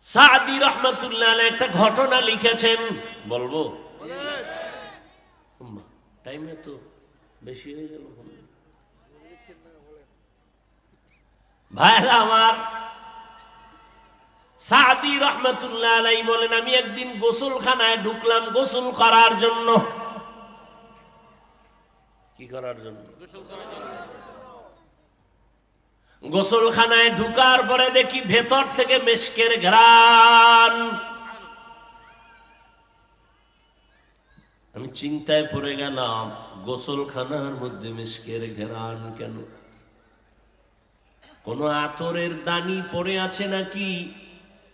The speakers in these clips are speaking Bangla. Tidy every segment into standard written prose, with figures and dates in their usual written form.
সাদি রহমাতুল্লাহ আলাইহি একটা ঘটনা লিখেছেন, বলবো? টাইমে তো বেশি হয়ে গেল। ভাইরা আমার, সাদি রহমাতুল্লাহ আলাইহি বলেন, আমি একদিন গোসলখানায় ঢুকলাম গোসল করার জন্য। কি করার জন্য? গোসলখানায় ঢুকার পরে দেখি ভেতর থেকে মেশকের ঘ্রাণ। আমি চিন্তায় পড়ে গেলাম, গোসলখানার মধ্যে মেশকের ঘ্রাণ কেন? কোন আতরের দানি পড়ে আছে নাকি?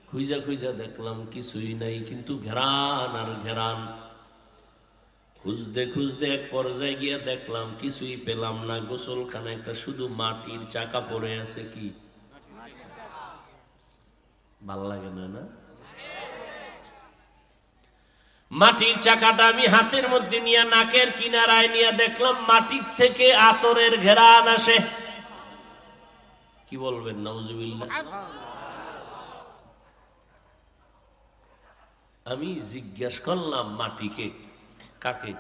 খুঁজা খুঁজা দেখলাম কিছুই নাই, কিন্তু ঘ্রাণ আর ঘ্রাণ। খুঁজতে খুঁজতে এক পর্যায়ে গিয়ে দেখলাম কিছুই পেলাম না। গোসলখানা একটা শুধু মাটির চাকা পড়ে আছে। কি ভাল লাগে না? না, মাটির চাকাটা আমি হাতের মধ্যে নিয়ে নাকের কিনারায় নিয়ে দেখলাম মাটির থেকে আতরের ঘেরান আসে। কি বলবেন? নাউজুবিল্লাহ। আমি জিজ্ঞাসা করলাম মাটিকে, কাকে?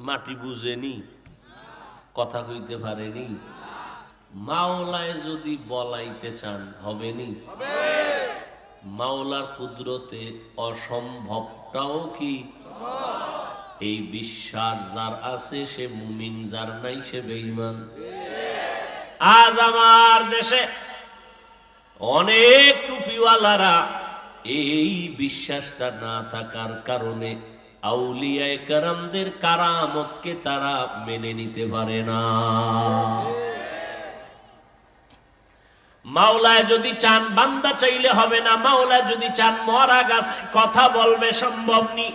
মাটি বুঝেনি, কথা কইতে পারেনি। মাওলায় যদি বলাইতে চান হবেনি? মাওলার কুদরতে অসম্ভবটাও কি? এই বিশ্বাস যার আছে সে মুমিন, যার নাই সে বেঈমান। আজ আমার দেশে অনেক টুপিওয়ালারা এই বিশ্বাসটা না থাকার কারণে আউলিয়ায়ে কেরামদের কারামতকে তারা মেনে নিতে পারে না। মাওলায় যদি চান বান্দা চাইলে হবে না। মাওলায় যদি চান মরা গাছে কথা বলবে, সম্ভব নি।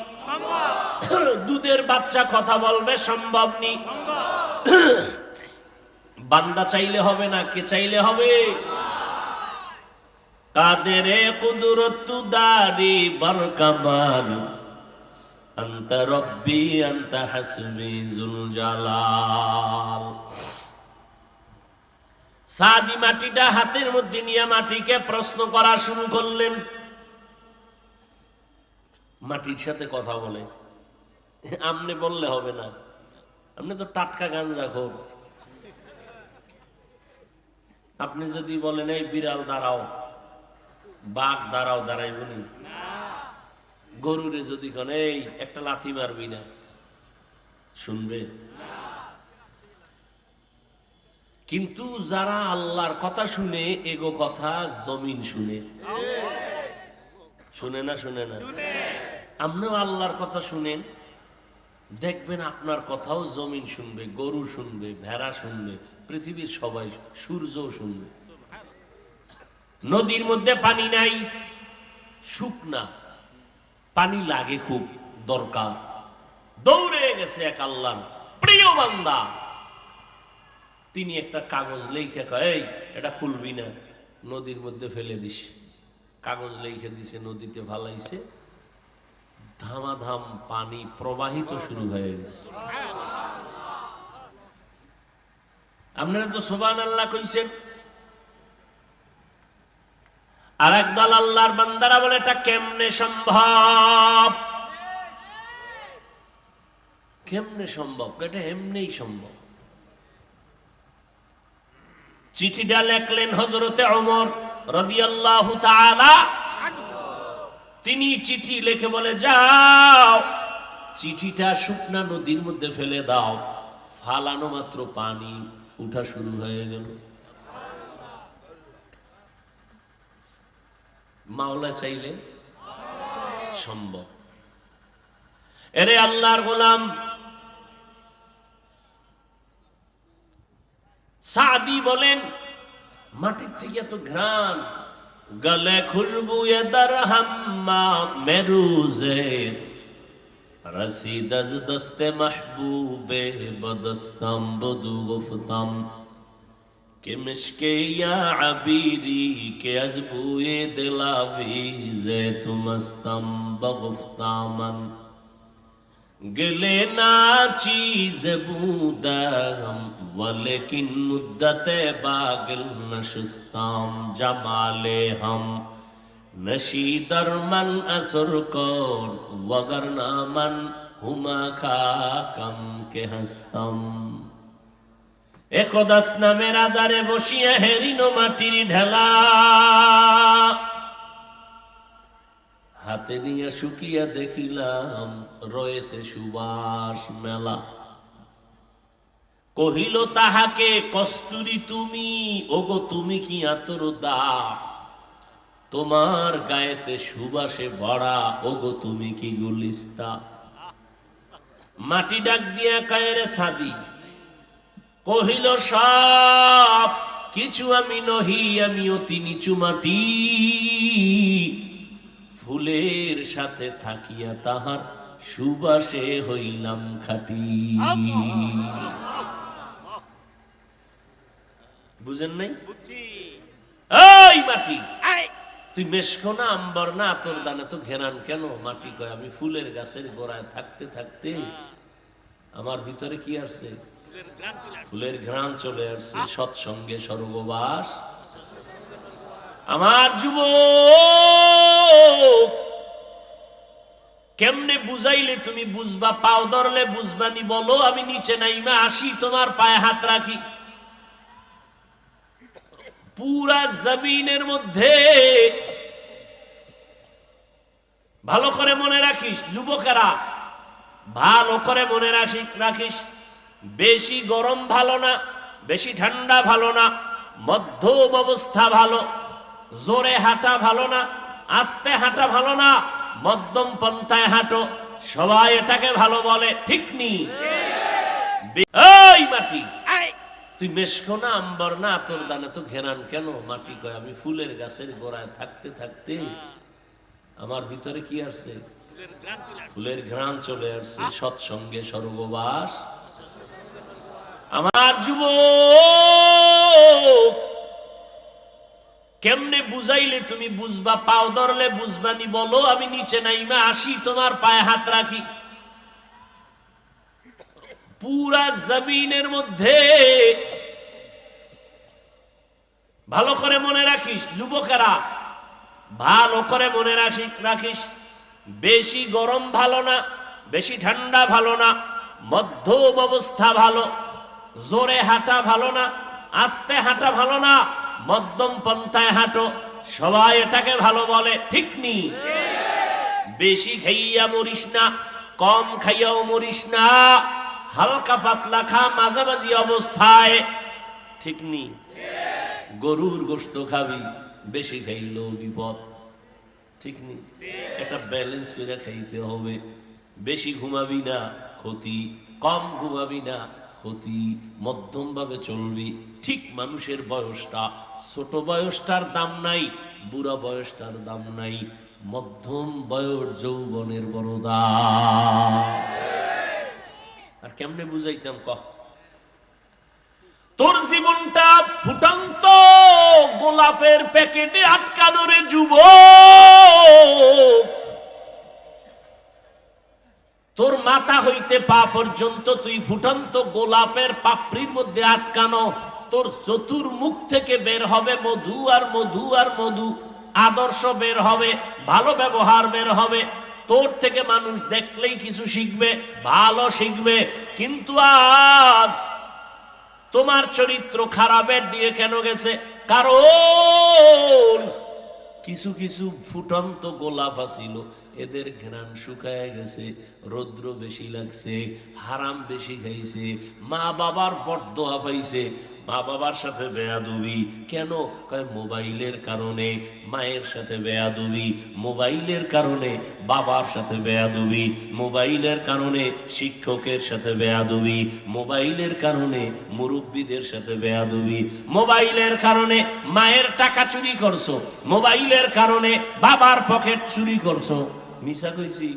দুধের বাচ্চা কথা বলবে, সম্ভব নি। বান্দা চাইলে হবে না, কে চাইলে হবে? কাদেরে কুদরত দারি বরকামান, আনতা রব্বি আনতা হাসবি যুল জালাল। সাদি মাটিটা হাতের মধ্যে নিয়ে মাটিকে প্রশ্ন করা শুরু করলেন। মাটির সাথে কথা বলে। আমনে বললে হবে না, আপনি তো টাটকা গাঞ্জাখোর। আপনি যদি বলেন এই বিড়াল দাঁড়াও, বাঘ দাঁড়াও, দাঁড়াইবনি? গরুরে যদি কোন এই একটা লাথি মারবি না, শুনবে? কিন্তু যারা আল্লাহর কথা শুনে, এগো কথা জমিন শুনে। শুনে না? শুনে না? আপনিও আল্লাহর কথা শুনেন, দেখবেন আপনার কথাও জমিন শুনবে, গরু শুনবে, ভেড়া শুনবে, পৃথিবীর সবাই, সূর্যও শুনবে। নদীর মধ্যে পানি নাই, শুকনা, পানি লাগে খুব দরকার। দৌড়ে গেছে এক আল্লাহর প্রিয় বান্দা, তিনি একটা কাগজ লিখে কয়, এই এটা খুলবি না, নদীর মধ্যে ফেলে দিস। কাগজ লিখে দিছে, নদীতে ফালাইছে, ধামাধাম পানি প্রবাহিত শুরু হয়ে গেছে। আপনারা তো সুবহানাল্লাহ কইছেন। আর একদল আল্লাহর বান্দারা বলে এটা কেমনে সম্ভব? কেমনে সম্ভব? এটা এমনিই সম্ভব। চিঠিটা লেখলেন হযরতে ওমর রাদিয়াল্লাহু তাআলা। তিনি চিঠি লিখে বলে, যাও চিঠিটা শুকনা নদীর মধ্যে ফেলে দাও। ফালানো মাত্র পানি উঠা শুরু হয়ে গেল। মাওলা চাইলে সম্ভব। এরে আল্লাহর গোলাম, সাদি বলেন মাটির থেকে এত ঘ্রাণ, গলে খুশবু এ দরহাম্মা মেরুজে রসিদ আজ দস্তে মাহবুবে বদস্তম বদু গুফতম কে মিশকে ইয়া আবিরি কে আজবুয়ে দিলাভি জে তুমস্তম বগুফতামন গেলে না চীজ বুদাম ওয়ালেকিন মুদ্দতে বাগল নশস্তাম জামালে হাম নশি দরমন আসর কর ওয়াগর নামন হুমা খাকম কে হস্তম। একদাস নামের আধারে বসিয়া হেরিনো মাটির ঢেলা হাতে নিয়ে শুকিয়া দেখিলাম রয়েছে সুবাস মেলা। কহিল তাহাকে কস্তুরী তুমি, ওগো তুমি কি আতর দা, তোমার গায়েতে সুবাসে ভরা, ওগো তুমি কি গুলিস্তা। মাটি ডাক দিয়া কায়েরে সাদি, কহিল সব কিছু আমি নহি, আমি অতি নিচু মাটি, ফুলের সাথে থাকিয়া তাহার সুবাসে হইলাম খাঁটি। বুঝেন নাই? এই মাটি, তুই মেশকো না, আম্বর না, তোর দানে তো ঘেরান কেন? মাটি কয় আমি ফুলের গাছের গোড়ায় থাকতে থাকতে আমার ভিতরে কি আসছে? ফুলের ঘ্রাণ চলে আসছে। সৎসঙ্গে স্বর্গবাস। আমার যুবক, কেমনে বুঝাইলে তুমি বুঝবা? পাও ধরলে বুঝবানি? বলো আমি নিচে নাইমা আসি, তোমার পায়ে হাত রাখি। পুরা জমিনের মধ্যে ভালো করে মনে রাখিস যুবকেরা, ভালো করে মনে রাখিস, বেশি গরম ভালো না, বেশি ঠান্ডা ভালো না, মধ্যম অবস্থা ভালো। জোরে হাঁটা ভালো না, আস্তে হাঁটা ভালো না, মধ্যম পন্থায় হাঁটো। সবাই এটাকে ভালো বলে, ঠিক নি? এই মাটি, তুই মেশকো না, আম্বর না, তোর দানে তো ঘেরান কেন? মাটি কয় আমি ফুলের গাছের গোড়ায় থাকতে থাকতে আমার ভিতরে কি আসছে? ফুলের ঘ্রাণ চলে আসছে। সৎসঙ্গে স্বর্গবাস। আমার যুবক, কেমনে বুঝাইলে তুমি বুঝবা? পাও ধরলে বুঝবানি? বলো আমি নিচে নাইমা আসি, তোমার পায়ে হাত রাখি। পুরা জমিনের মধ্যে ভালো করে মনে রাখিস যুবকেরা, ভালো করে মনে রাখিস, বেশি গরম ভালো না, বেশি ঠান্ডা ভালো না, মধ্যম অবস্থা ভালো। জোরে হাঁটা ভালো না, আস্তে হাঁটা ভালো না, মধ্যম পন্থায় হাঁটো। সবাই এটাকে ভালো বলে, ঠিক নি? বেশি খাইয়া মরিস না, কম খাইয়াও মরিস না, হালকা পাতলা খা মাঝামাঝি অবস্থায়, ঠিক নি? গরুর গোশত খাবি, বেশি খাইলেও বিপদ, ঠিক নি? এটা ব্যালেন্স করে খাইতে হবে। বেশি ঘুমাবি না, ক্ষতি, কম ঘুমাবি না, ক্ষতি, মধ্যম ভাবে চলবি। ঠিক মানুষের বয়সটা, ছোট বয়সটার দাম নাই, বুড়া বয়সটার দাম নাই, মধ্যম বয়স যৌবনের বড় দাম। আর কেমনে বুঝাইতাম কহ? তোর জীবনটা ফুটন্ত গোলাপের প্যাকেটে আটকানো রে যুবক। তোর মাথা হইতে পা পর্যন্ত তুই ফুটন্ত গোলাপের পাপড়ির মধ্যে আটকানো। তোর চতুর্মুখ থেকে বের হবে মধু আর মধু আর মধু। আদর্শ বের হবে, ভালো ব্যবহার বের হবে। তোর থেকে মানুষ দেখলেই কিছু শিখবে, ভালো শিখবে। কিন্তু আজ তোমার চরিত্র খারাপের দিকে কেন গেছে? কারণ কিছু কিছু ফুটন্ত গোলাপ আছিল, এদের ঘ্রাণ শুকায় গেছে, রৌদ্র বেশি লাগছে, হারাম বেশি খাইছে, মা বাবার বরদোয়া পাইছে, মা বাবার সাথে বেয়াদবি। কেন? কয় মোবাইলের কারণে। মায়ের সাথে বেয়াদবি, মোবাইলের কারণে। বাবার সাথে বেয়াদবি, মোবাইলের কারণে। শিক্ষকের সাথে বেয়াদবি, মোবাইলের কারণে। মুরব্বীদের সাথে বেয়াদবি, মোবাইলের কারণে। মায়ের টাকা চুরি করছো, মোবাইলের কারণে। বাবার পকেট চুরি করছো। মিশা কইছি?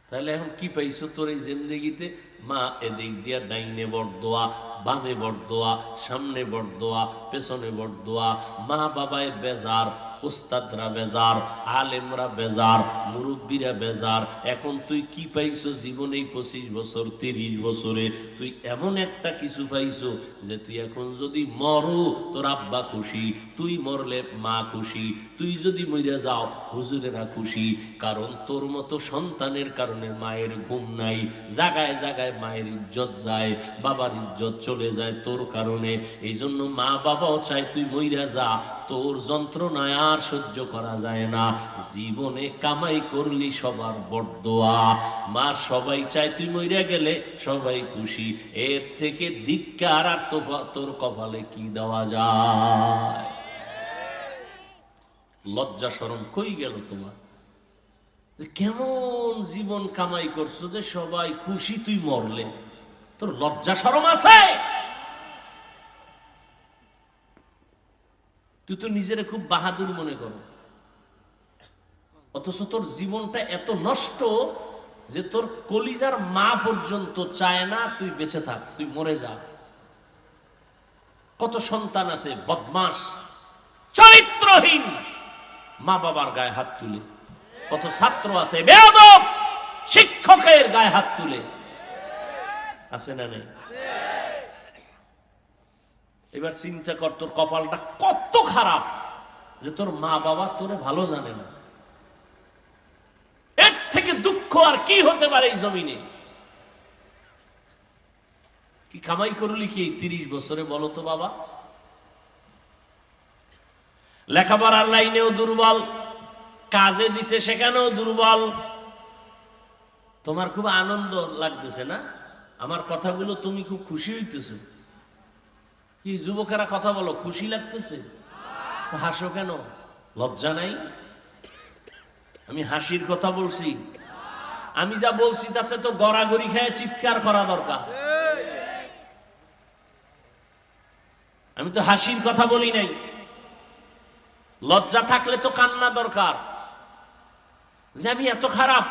তাহলে এখন কি পাইছো তোর এই জিন্দেগিতে? মা এদিক দিয়া ডাইনে বরদোয়া, বামে বরদোয়া, সামনে বরদোয়া, পেছনে বরদোয়া। মা বাবায় বেজার, উস্তাদরা বেজার, আলেমরা বেজার, মুরব্বীরা বেজার। এখন তুই কি পাইছো জীবনে 25 বছর 30 বছরে? তুই এমন একটা কিছু পাইছো যে তুই এখন যদি মরো তোর আব্বা খুশি, তুই মরলে মা খুশি, তুই যদি মরে যাও হুজুরেরা খুশি। কারণ তোর মতো সন্তানের কারণে মায়ের ঘুম নাই, জায়গায় জায়গায় মায়ের ইজ্জত যায়, বাবার ইজ্জত চলে যায় তোর কারণে। এই জন্য মা বাবাও চায় তুই মইরা যা, তোর যন্ত্রণায় আর সহ্য করা যায় না। জীবনে কামাই করলি সবার বড়দোয়া, মা সবাই চায় তুই মইরা গেলে সবাই খুশি। এর থেকে ধিক্কার আর তোর কপালে কি দেওয়া যায়? লজ্জা শরম কই গেল তোমার? কেমন জীবন কামাই করছো যে সবাই খুশি, তুই মরলে তোর লজ্জা শরম আছে? তুই তো নিজেরে খুব বাহাদুর মনে করো, অথচ তোর জীবনটা এত নষ্ট যে তোর কলিজার মা পর্যন্ত চায় না তুই বেঁচে থাক, তুই মরে যা। কত সন্তান আছে বদমাস চরিত্রহীন, মা বাবার গায়ে হাত তুলে। কত ছাত্র আছে বেয়াদব, শিক্ষকের গায়ে হাত তুলে। আছে না নেই? এবার চিন্তা কর তোর কপালটা কত খারাপ যে তোর মা বাবা তোরে ভালো জানে না। এর থেকে দুঃখ আর কি হতে পারে এই জমিনে? কি কামাই করলি কি 30 বছরে বলো তো বাবা? লেখাপড়ার লাইনেও দুর্বল, কাজে দিছে সেখানেও দুর্বল। তোমার খুব আনন্দ লাগতেছে না আমার কথাগুলো? তুমি খুব খুশি হইতেছো? কি যুবকেরা কথা বলো, খুশি লাগতেছে? হাসো কেন? লজ্জা নাই? আমি হাসির কথা বলছি? আমি যা বলছি তাতে তো গড়াগড়ি খেয়ে চিৎকার করা দরকার। আমি তো হাসির কথা বলি নাই। লজ্জা থাকলে তো কান্না দরকার, যে আমি এত খারাপ,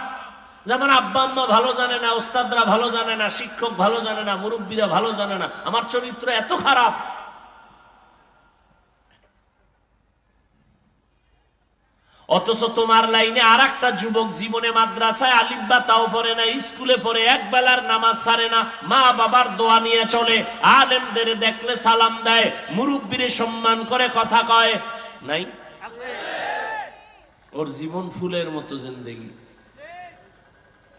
যে আমার আব্বা আম্মা ভালো জানে না, ওস্তাদরা ভালো জানে না, শিক্ষক ভালো জানে না, মুরব্বীরা ভালো জানে না, আমার চরিত্র এত খারাপ। অথচ তোমার লাইনে আর একটা যুবক জীবনে মাদ্রাসায় আলিফ বা তাও পড়ে না, স্কুলে পড়ে, এক বেলার নামাজ ছাড়ে না, মা বাবার দোয়া নিয়ে চলে, আলেমদের দেখলে সালাম দেয়, মুরব্বীরে সম্মান করে কথা কয়। নাই? ওর জীবন ফুলের মতো জিন্দেগি।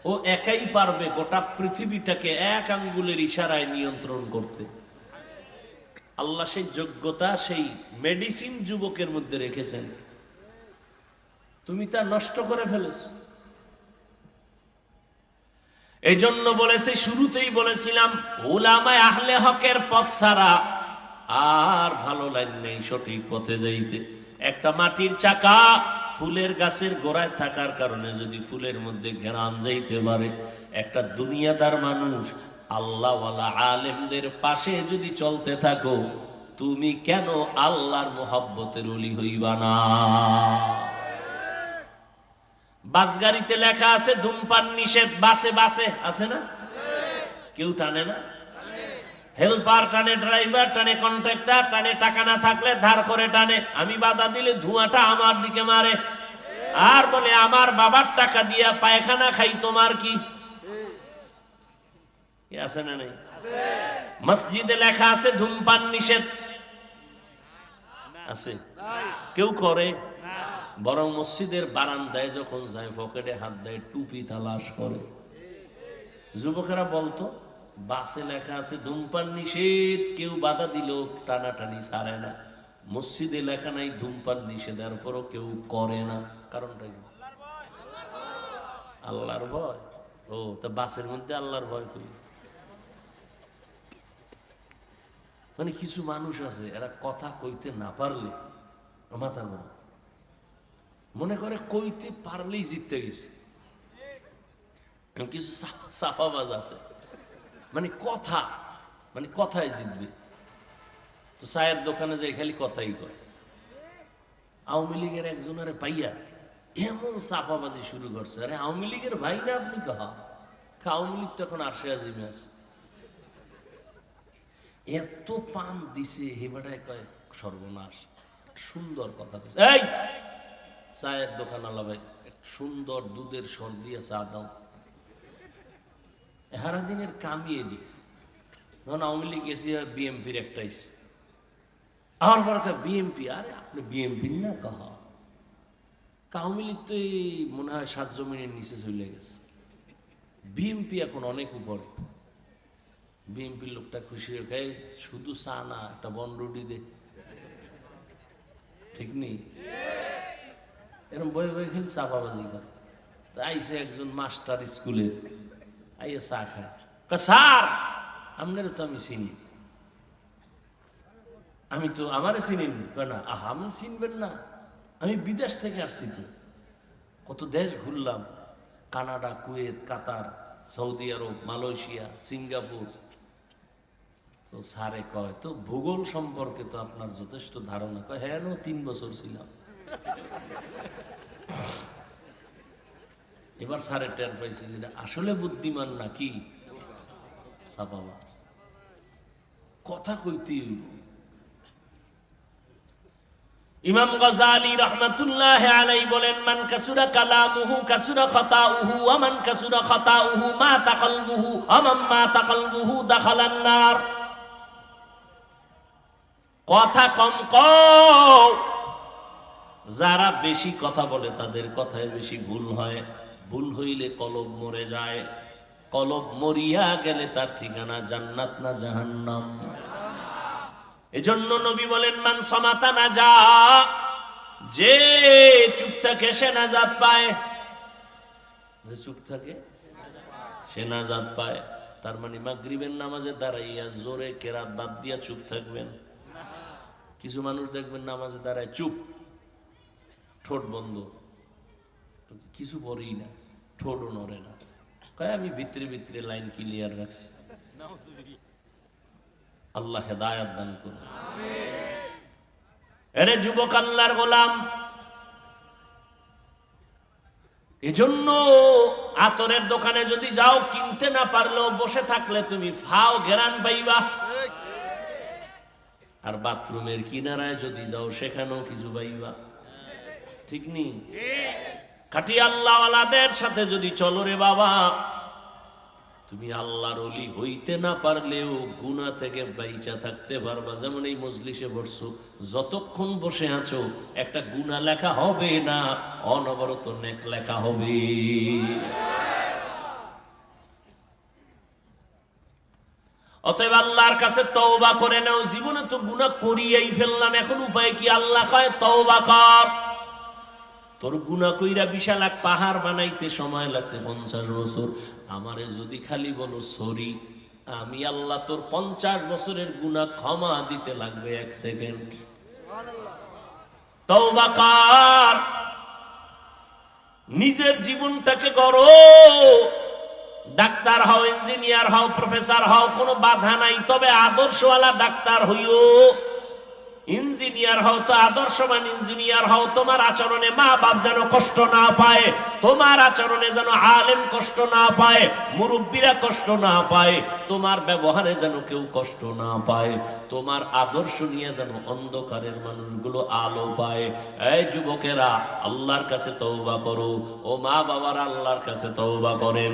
ও একাই পারবে গোটা পৃথিবীটাকে এক আঙ্গুলের ইশারায় নিয়ন্ত্রণ করতে। আল্লাহ সেই যোগ্যতা, সেই মেডিসিন যুবকের মধ্যে রেখেছেন, তুমি তা নষ্ট করে ফেলেছ। এই জন্য বলেছে, শুরুতেই বলেছিলাম, উলামায়ে আহলে হকের পথ ছাড়া আর ভালো লাইন নেই সঠিক পথে যাইতে। একটা মাটির চাকা ফুলের গাছের গোড়ায় থাকার কারণে যদি ফুলের মধ্যে ঘেরান যাইতে পারে, একটা দুনিয়াদার মানুষ আল্লাহওয়ালা আলেমদের পাশে যদি চলতে থাকো, তুমি কেন আল্লাহর মোহাব্বতের ওলি হইবা না? বাস গাড়িতে লেখা আছে ধূমপান নিষেধ, বাসে বাসে আছে না? কেউ টানে না? হেল্পার টানে, ড্রাইভার টানে, কন্ট্রাক্টর টানে, টাকা না থাকলে ধার করে টানে। আমি বাধা দিলে ধোঁয়াটা আমার দিকে মারে, আর বলে আমার বাবার টাকা দিয়া পায়খানা খাই, তোমার কি? আছে না নেই? মসজিদে লেখা আছে ধূমপান নিষেধ, আছে? কেউ করে? বরং মসজিদের বারান্দায় যখন যায় পকেটে হাত দেয়, টুপি তালাশ করে। যুবকেরা বলতো বাসে লেখা আছে ধূমপান নিষেধ, কেউ বাধা দিল টানাটানি ছাড়ে না। মসজিদে লেখা নাই ধূমপান নিষেধ, এরপরও কেউ করে না। কারণটা কি? আল্লাহর ভয়। ও তা বাসের মধ্যে আল্লাহর ভয় করি? মানে কিছু মানুষ আছে এরা কথা কইতে না পারলে মাথা গরম, মনে করে কইতে পারলেই জিততে গেছে। কিছু সাফাবাজ আছে মানে কথায় জিতবে। তো চায়ের দোকানে যাই খালি কথাই কয়। আওয়ামী লীগের একজনের পাইয়া এমন চাপাবাজি শুরু করছে, আরে আওয়ামী লীগের ভাই না আপনি? কাহা আওয়ামী লীগ তো এখন আসে আজিমে আছে। এত পাম দিছে হেবাটায় কয় সর্বনাশ, সুন্দর কথা বলছে, এই চায়ের দোকান আলা ভাই সুন্দর দুধের সর দিয়ে চা দাও। হারা দিনের কামিয়ে দি। যখন আওয়ামী লীগ গেছি বিএমপির একটা আইসি, আমার পর বিএমপি, আরে আপনি বিএমপি না কাহা, আওয়ামী লীগ তো এই মনে হয় 7 জমিনের নিচে চলে গেছে, বিএমপি এখন অনেক উপরে। বিএমপির লোকটা খুশি হয়ে খায়, শুধু চা না একটা বনরুটি দে, ঠিক নেই? এরকম বয়ে বয়ে খেলে চাপাবাজি করে। তা আইসে একজন মাস্টার স্কুলের, আইয়া চা খায়, স্যার আপনারও তো আমি চিনি। আমি তো আমারে চিনেন না? আমি চিনবেন না, আমি বিদেশ থেকে আসছি, তো কত দেশ ঘুরলাম, কানাডা, কুয়েত, কাতার, সৌদি আরব, মালয়েশিয়া, সিঙ্গাপুর। তো স্যারে কয়, তো ভূগোল সম্পর্কে তো আপনার যথেষ্ট ধারণা। কয়, হ্যাঁ 3 বছর ছিলাম। এবার স্যারে টের পাইছে যে আসলে বুদ্ধিমান নাকি ছাপাবাজ, কথা কইতে। ইমাম গাযালী রাহমাতুল্লাহি আলাইহি বলেন, মান কাসুরা কালামুহু কাসুরা খাতাউহু ওয়া মান কাসুরা খাতাউহু মাতা কলবুহু আমান মাতা কলবুহু দাখালান নার। কথা কম কও, যারা বেশি কথা বলে তাদের কথায় বেশি ভুল হয়। ভুল হইলে কলব মরে যায়, কলব মরিয়া গেলে তার ঠিকানা জান্নাত না জাহান্নাম। এজন্য নবী বলেন, মান সামাতা নাজা, যে চুপ থাকে সে নাজাত পায়। যে চুপ থাকে সে নাজাত পায়। তার মানে মাগরিবের নামাজে দাঁড়াইয়া জোরে কেরাত বাদ দিয়া চুপ থাকবেন। কিছু মানুষ দেখবেন নামাজে দাঁড়ায় চুপ, ঠোঁট বন্ধ, কিছু বলেই না, ঠোঁটও নড়ে না। কয় আমি ভিতরে ভিতরে লাইন ক্লিয়ার রাখছি। আল্লাহ হেদায়েত দান করুন। এরে যুবক আল্লাহর গোলাম, এজন্য আতরের দোকানে যদি যাও, কিনতে না পারলেও বসে থাকলে তুমি ফাও ঘেরান পাইবা। আর বাথরুমের কিনারায় যদি যাও, সেখানেও কিছু পাইবা, ঠিক নেই? খাঁটি আল্লাহওয়ালাদের সাথে যদি চলো রে বাবা, তুমি আল্লাহর ওলি হইতে না পারলেও গুনাহ থেকে বাইচা থাকতে পারবা। যেমন এই মজলিসে বসছো, যতক্ষণ বসে আছো একটা গুনাহ লেখা হবে না, অনবরত নেক লেখা হবে। অতএব আল্লাহর কাছে তওবা করে নাও। জীবনে তো গুনাহ করিয়েই ফেললাম, এখন উপায় কি? আল্লাহ কয় তওবা কর। তোর গুনাহ কইরা বিশাল এক পাহাড় বানাইতে সময় লাগছে 50 বছর, আমারে যদি খালি বলো সরি, আমি আল্লাহ তোর 50 বছরের গুনাহ ক্ষমা দিতে লাগবে 1 সেকেন্ড। তওবা কর, নিজের জীবনটাকে গড়ো। ডাক্তার হও, ইঞ্জিনিয়ার হও, প্রফেসর হও, কোনো বাধা নাই, তবে আদর্শওয়ালা ডাক্তার হইও। ইঞ্জিনিয়ার হও তো আদর্শবান ইঞ্জিনিয়ার হও। তোমার আচরণে মা বাপ যেন কষ্ট না পায়, তোমার আচরণে যেন আলেম কষ্ট না পায়, মুরব্বীরা কষ্ট না পায়, তোমার ব্যবহারে যেন কেউ কষ্ট না পায়, তোমার আদর্শ নিয়ে যেন অন্ধকারের মানুষগুলো আলো পায়। এই যুবকেরা, আল্লাহর কাছে তওবা করো। ও মা বাবারা, আল্লাহর কাছে তওবা করেন।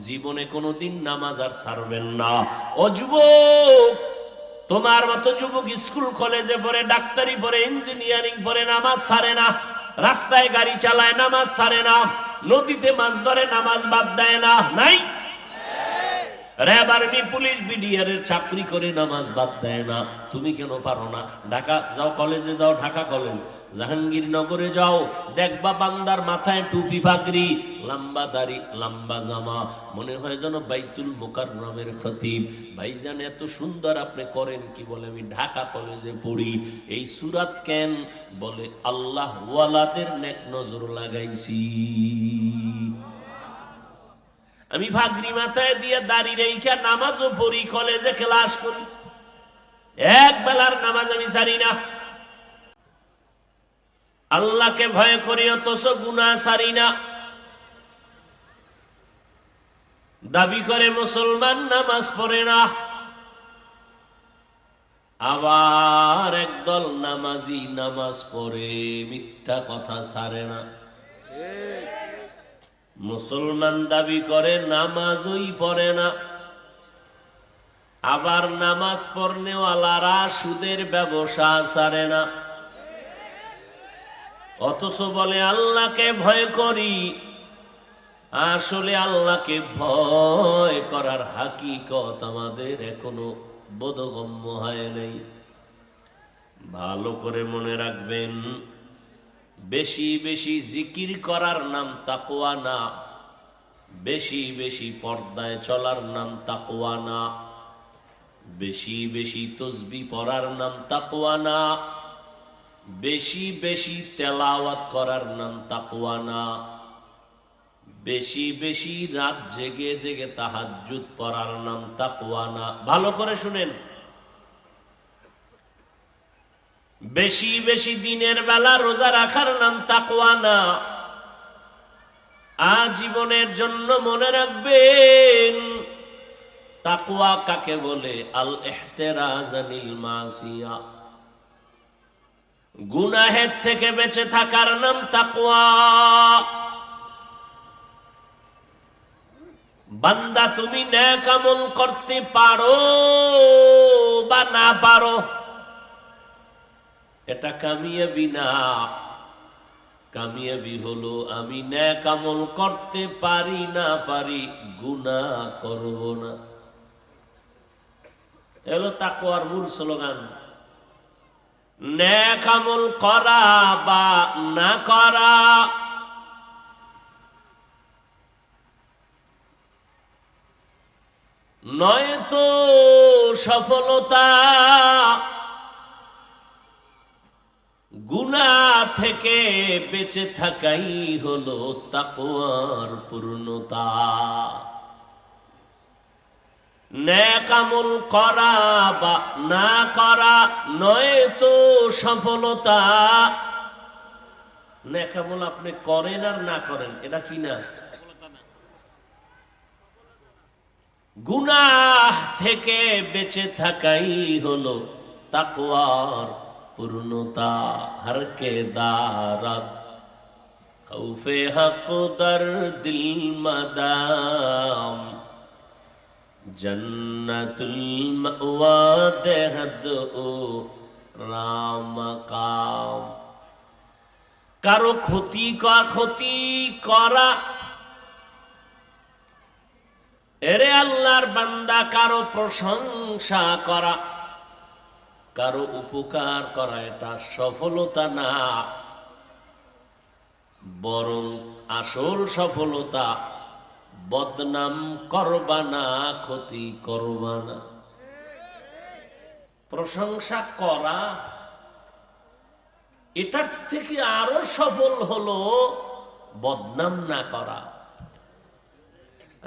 জীবনে কোনোদিন নামাজ আর ছাড়বেন না। ও যুবক, তোমার মতো যুবক স্কুল কলেজে পড়ে, ডাক্তারি পড়ে, ইঞ্জিনিয়ারিং পড়ে, নামাজ ছাড়ে না। রাস্তায় গাড়ি চালায়, নামাজ ছাড়ে না। নদীতে মাছ ধরে, নামাজ বাদ দেয় না। নাই? র্যাব, আর্মি, পুলিশ, বিডিআর এর চাকরি করে, নামাজ বাদ দেয় না। তুমি কেন পারো না? ঢাকা যাও, কলেজে যাও, ঢাকা কলেজ, জাহাঙ্গীরনগরে যাও, দেখবা বান্দার মাথায় টুপি, পাগড়ি, লম্বা দাড়ি, লম্বা জামা, মনে হয় যেন বাইতুল মুকাররমের খতিব। ভাইজান, এত সুন্দর আপনি করেন কি? বলে আমি ঢাকা কলেজে পড়ি। এই সূরাত কেন? বলে আল্লাহ ওয়ালাদের নেক নজর লাগাইছি। আমি ভাগরি মাথায় দিয়ে দাড়ি রেখা নামাজও পড়ি, কলেজে ক্লাস করি, এক বেলার নামাজ আমি ছাড়ি না। আল্লাহকে ভয় করি, অথচ গুনাহ ছাড়ি না। দাবি করে মুসলমান, নামাজ পড়ে না। আবার একদল নামাজি নামাজ পড়ে মিথ্যা কথা ছাড়ে না, মুসলমান দাবি করে নামাজই পড়ে না। আবার নামাজ পড়নেওয়ালারা সুদের ব্যবসা ছাড়ে না, অথচ বলে আল্লাহকে ভয় করি। আসলে আল্লাহকে ভয় করার হাকিকত আমাদের এখনো বোধগম্য হয় নাই। ভালো করে মনে রাখবেন, বেশি বেশি জিকির করার নাম তাকওয়া না, বেশি বেশি পর্দায় চলার নাম তাকওয়া না, বেশি বেশি তসবিহ পড়ার নাম তাকওয়া না, বেশি বেশি তেলাওয়াত করার নাম তাকওয়া না, বেশি বেশি রাত জেগে জেগে তাহাজ্জুদ পড়ার নাম তাকওয়া না। ভালো করে শুনেন, বেশি বেশি দিনের বেলা রোজা রাখার নাম তাকওয়া না। আজীবনের জন্য মনে রাখবেন, তাকওয়া কাকে বলে? আল ইহতিরাজ আনিল মাসিয়া, গুনাহের থেকে বেঁচে থাকার নাম তাকওয়া। বান্দা তুমি নেক আমল করতে পারো বা না পারো, এটা কামিয়াবি না। কামিয়াবি হলো আমি নেক আমল করতে পারি না পারি, গুনাহ করব না। এলো তাকওয়ার মূল স্লোগান। নেক আমল করা বা না করা, নয়তো সফলতা। গুনাহ থেকে বেঁচে থাকাই হলো তাকওয়ার পূর্ণতা। নেক আমল করা বা না করা নয়তো সফলতা। নেক আমল আপনি করেন আর না করেন, এটা কি না? গুনাহ থেকে বেঁচে থাকাই হলো তাকওয়ার পূর্ণতা। হর কে দারাত খৌফে হক দর দিল মাদাম, জন্নতুল মাওয়া দেহদ ও রাম কাম। কারো ক্ষতি করা, এরে আল্লাহর বান্দা, কারো প্রশংসা করা, কারো উপকার করা, এটা সফলতা না। বরং আসল সফলতা বদনাম করবা না, ক্ষতি করবা না। প্রশংসা করা, এটার থেকে আরো সফল হলো বদনাম না করা।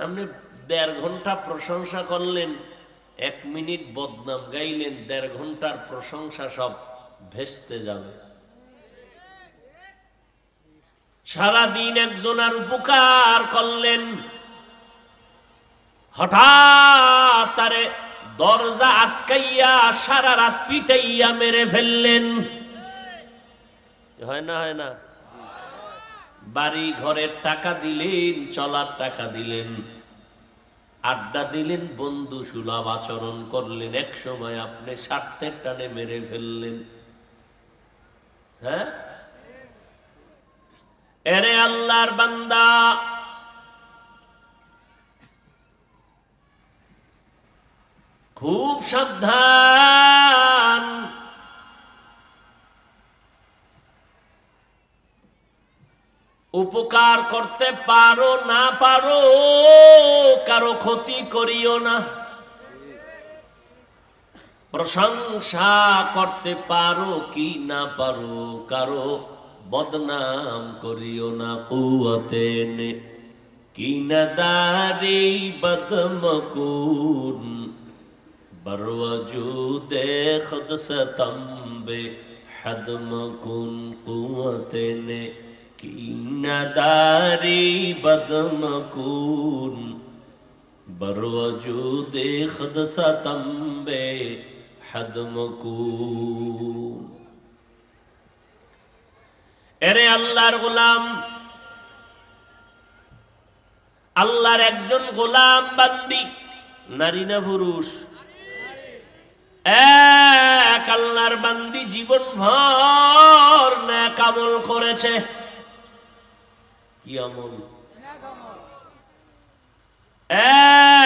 আপনি 1.5 ঘন্টা প্রশংসা করলেন, 1 মিনিট বদনাম গাইলেন, 1.5 ঘন্টার প্রশংসা সব ভেস্তে যাবে। সারাদিন একজনের উপকার করলেন, হঠাৎ তারে দরজা আটকাইয়া সারা রাত পিটাইয়া মেরে ফেললেন। হয় না? হয় না? বাড়ি ঘরের টাকা দিলেন, চলার টাকা দিলেন, আড্ডা দিলেন, বন্ধু সুলভ আচরণ করলেন, এক সময় আপনি স্বার্থের টানে মেরে ফেললেন। হ্যাঁ? এরে আল্লাহর বান্দা, খুব সাবধান। উপকার করতে পারো না পারো, কারো ক্ষতি করিও না। প্রশংসা করতে পারো কি না পারো, কারো বদনাম করিও না। কুওয়াতে নে কি নদারি বদমকুন, বরওজুদে খুদ সতম্বে হদমকুন। কুওয়াতে নে কি নদারি বদমকুন, বরওজুদে খুদ সতম্বে হাদমাকুন। এরে আল্লাহর গোলাম, আল্লাহর একজন গোলাম বান্দি, নারী না পুরুষ? এক আল্লাহর বান্দি জীবন ভর নেক আমল করেছে। কি আমল?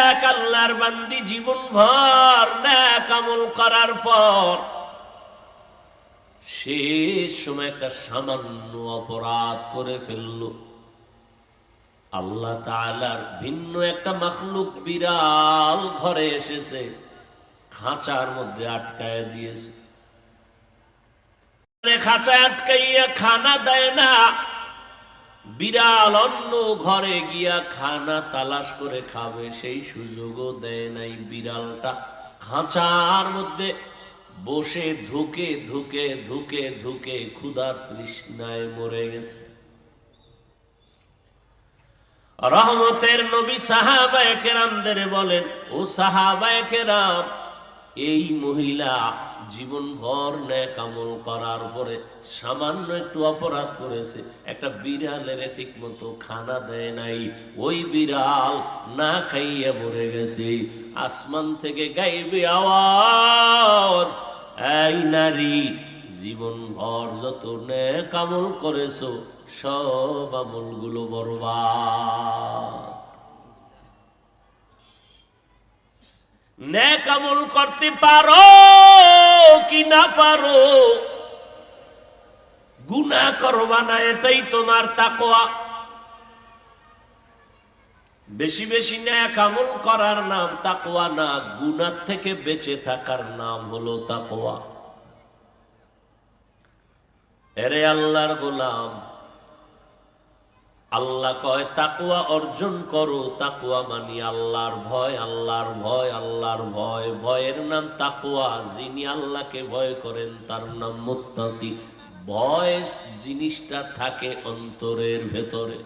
এক আল্লাহর বান্দি জীবন ভর নেক আমল করার পর শেষ সময় একটা সামান্য অপরাধ করে ফেলল। আল্লাহ তাআলার ভিন্ন একটা মাখলুক বিড়াল ঘরে এসেছে, খাঁচার মধ্যে আটকায় দিয়েছে। খাঁচায় আটকাইয়া খানা দেয় না। বিড়াল অন্য ঘরে গিয়া খানা তালাশ করে খাবে, সেই সুযোগও দেয় নাই। বিড়ালটা খাঁচার মধ্যে বসে ধুকে ধুকে ধুকে ধুকে ক্ষুধার তৃষ্ণায় মরে গেছে। রহমতের নবী সাহাবায়ে কেরামদের বলেন, ও সাহাবায়ে কেরাম, এই মহিলা জীবন ভর নেক আমল করার পরে সামান্য একটু অপরাধ করেছে, একটা বিড়ালের ঠিক মতো খানা দেয় নাই, ওই বিড়াল না খাইয়া মরে গেছে। আসমান থেকে গাইবে আওয়াজ, এই নারী, জীবন ভর যত নেক আমল করেছো সব আমলগুলো বরবাদ। নেক আমল করতে পারো কি না পারো, গুনাহ করবা না, এটাই তোমার তাকওয়া। বেশি বেশি নেক আমল করার নাম তাকওয়া না, গুনাহ থেকে বেঁচে থাকার নাম হলো তাকওয়া। এরে আল্লাহর গোলাম, আল্লাহ কয় তাকওয়া অর্জন করো। তাকওয়া মানি আল্লাহর ভয়, আল্লাহর ভয়, আল্লাহর ভয়। ভয়ের নাম তাকওয়া। যিনি আল্লাহকে ভয় করেন তার নাম মুত্তাকি। ভয় জিনিসটা থাকে অন্তরের ভেতরে।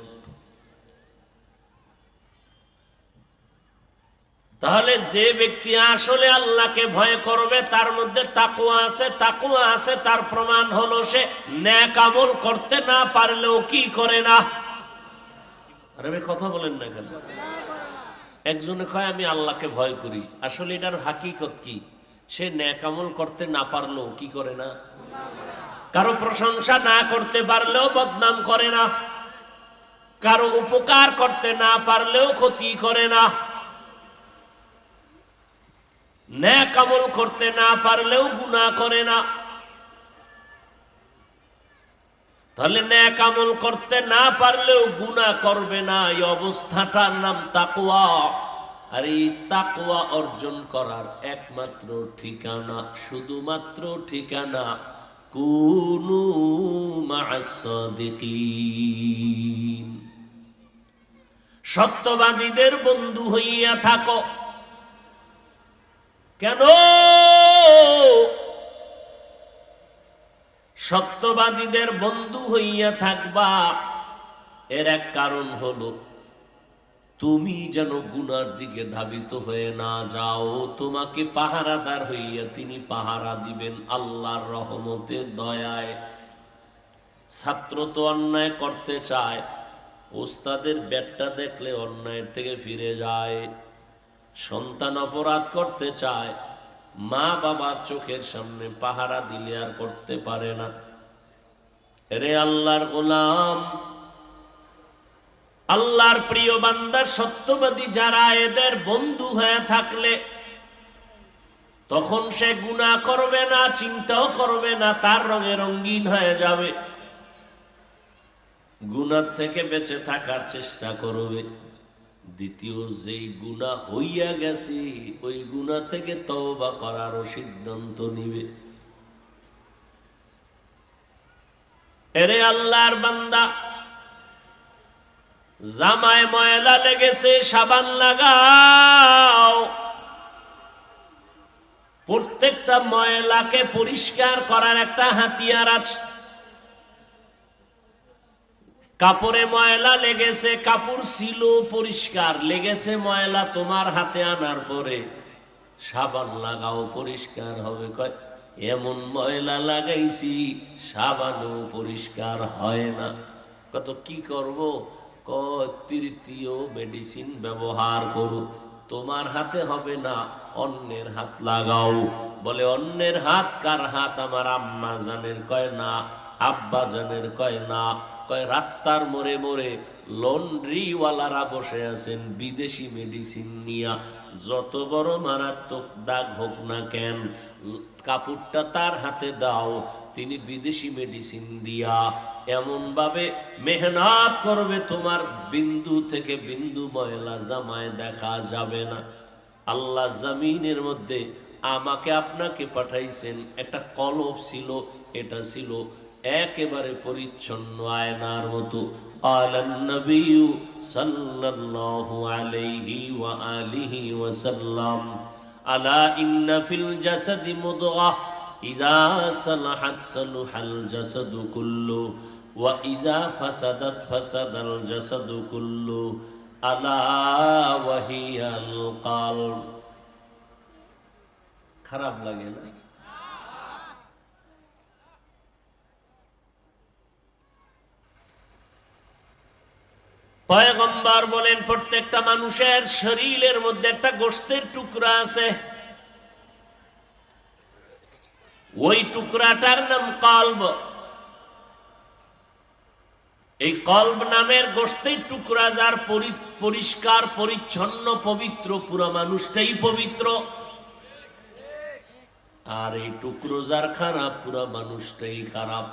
তাহলে যে ব্যক্তি আসলে আল্লাহকে ভয় করবে তার মধ্যে তাকওয়া আছে। তাকওয়া আছে, তার প্রমাণ হলো সে নেক আমল করতে না পারলেও কি করে না। আরে ভাই কথা বলেন না কেন? একজনে কয় আমি আল্লাহকে ভয় করি, আসলে এটার হাকিকত কি? সে নেক আমল করতে না পারলেও কি করে না? কারো প্রশংসা না করতে পারলেও বদনাম করে না, কারো উপকার করতে না পারলেও ক্ষতি করে না, নেক আমল করতে না পারলেও গুনাহ করে না। তাহলে নেক আমল করতে না পারলেও গুনাহ করবে না, এই অবস্থাটার নাম তাকওয়া। আর এই তাকওয়া অর্জন করার একমাত্র ঠিকানা, শুধুমাত্র ঠিকানা, কুনু মা'আস সাদিকিন, সত্যবাদীদের বন্ধু হইয়া থাকো। কেন সত্যবাদীদের বন্ধু হইয়া থাকবা? এর এক কারণ হলো তুমি যেন গুনার দিকে ধাবিত হয়ে না যাও। তোমাকে পাহারাদার হইয়া তিনি পাহারা দিবেন আল্লাহর রহমতে, দয়ায়। ছাত্র তো অন্যায় করতে চায়, ওস্তাদের ব্যাটটা দেখলে অন্যায়ের থেকে ফিরে যায়। সন্তান অপরাধ করতে চায়, মা বাবার চোখের সামনে পাহারা দিলে আর করতে পারে না। রে আল্লাহর গোলাম, আল্লাহর প্রিয় বান্দা, সত্যবাদী যারা, এদের বন্ধু হয়ে থাকলে তখন সে গুনাহ করবে না, চিন্তাও করবে না, তার রঙে রঙিন হয়ে যাবে। গুনাহ থেকে বেঁচে থাকার চেষ্টা করবে। দ্বিতীয়, যেই গুনাহ হইয়া গেছে ওই গুনাহ থেকে তওবা করারও সিদ্ধান্ত নিবে। এরে আল্লাহর বান্দা, জামায় ময়লা লেগেছে, সাবান লাগাও। প্রত্যেকটা ময়লাকে পরিষ্কার করার একটা হাতিয়ার আছে। কাপড়ে ময়লা লেগেছে, কাপড় ছিল পরিষ্কার, লেগেছে ময়লা তোমার হাতে আনার পরে সাবান লাগাও পরিষ্কার হবে। কয় এমন ময়লা লাগাইছি সাবানও পরিষ্কার হয় না। কত কি করব? কয় তৃতীয় মেডিসিন ব্যবহার করো, তোমার হাতে হবে না, অন্যের হাত লাগাও। বলে অন্যের হাত কার হাত? আমার আম্মা জানের। কয় না। আব্বা জানের? কয় না। কয় রাস্তার মোড়ে মোড়ে লন্ড্রিওয়ালারা বসে আছেন বিদেশি মেডিসিন নিয়া, যত বড় মারাত্মক দাগ হোক না কেন, কাপড়টা তার হাতে দাও, তিনি বিদেশি মেডিসিন দিয়া এমন ভাবে মেহনত করবে তোমার বিন্দু থেকে বিন্দু ময়লা জামায় দেখা যাবে না। আল্লাহ জমিনের মধ্যে আমাকে আপনাকে পাঠাইছেন, একটা কলব ছিল, এটা ছিল একেবারে পরিচ্ছন্ন আয়নার মতো। আলান নবী সাল্লাল্লাহু আলাইহি ওয়া আলিহি ওয়াসাল্লাম, আলা ইন্না ফিল জাসাদি মুদগাহ ইযা সালাহাত সালাহাল জাসাদু কুল্লু ওয়া ইযা ফাসাদাত ফাসাদাল জাসাদু কুল্লু আলা ওয়া হিয়াল কলব। খারাপ লাগে না? পয়গম্বর বলেন প্রত্যেকটা মানুষের শরীরের মধ্যে একটা গোশতের টুকরা আছে, ওই টুকরাটার নাম কলব। এই কলব নামের গোশতের টুকরা যার পরিষ্কার পরিচ্ছন্ন পবিত্র, পুরো মানুষটাই পবিত্র। আর এই টুকরো যার খারাপ, পুরো মানুষটাই খারাপ।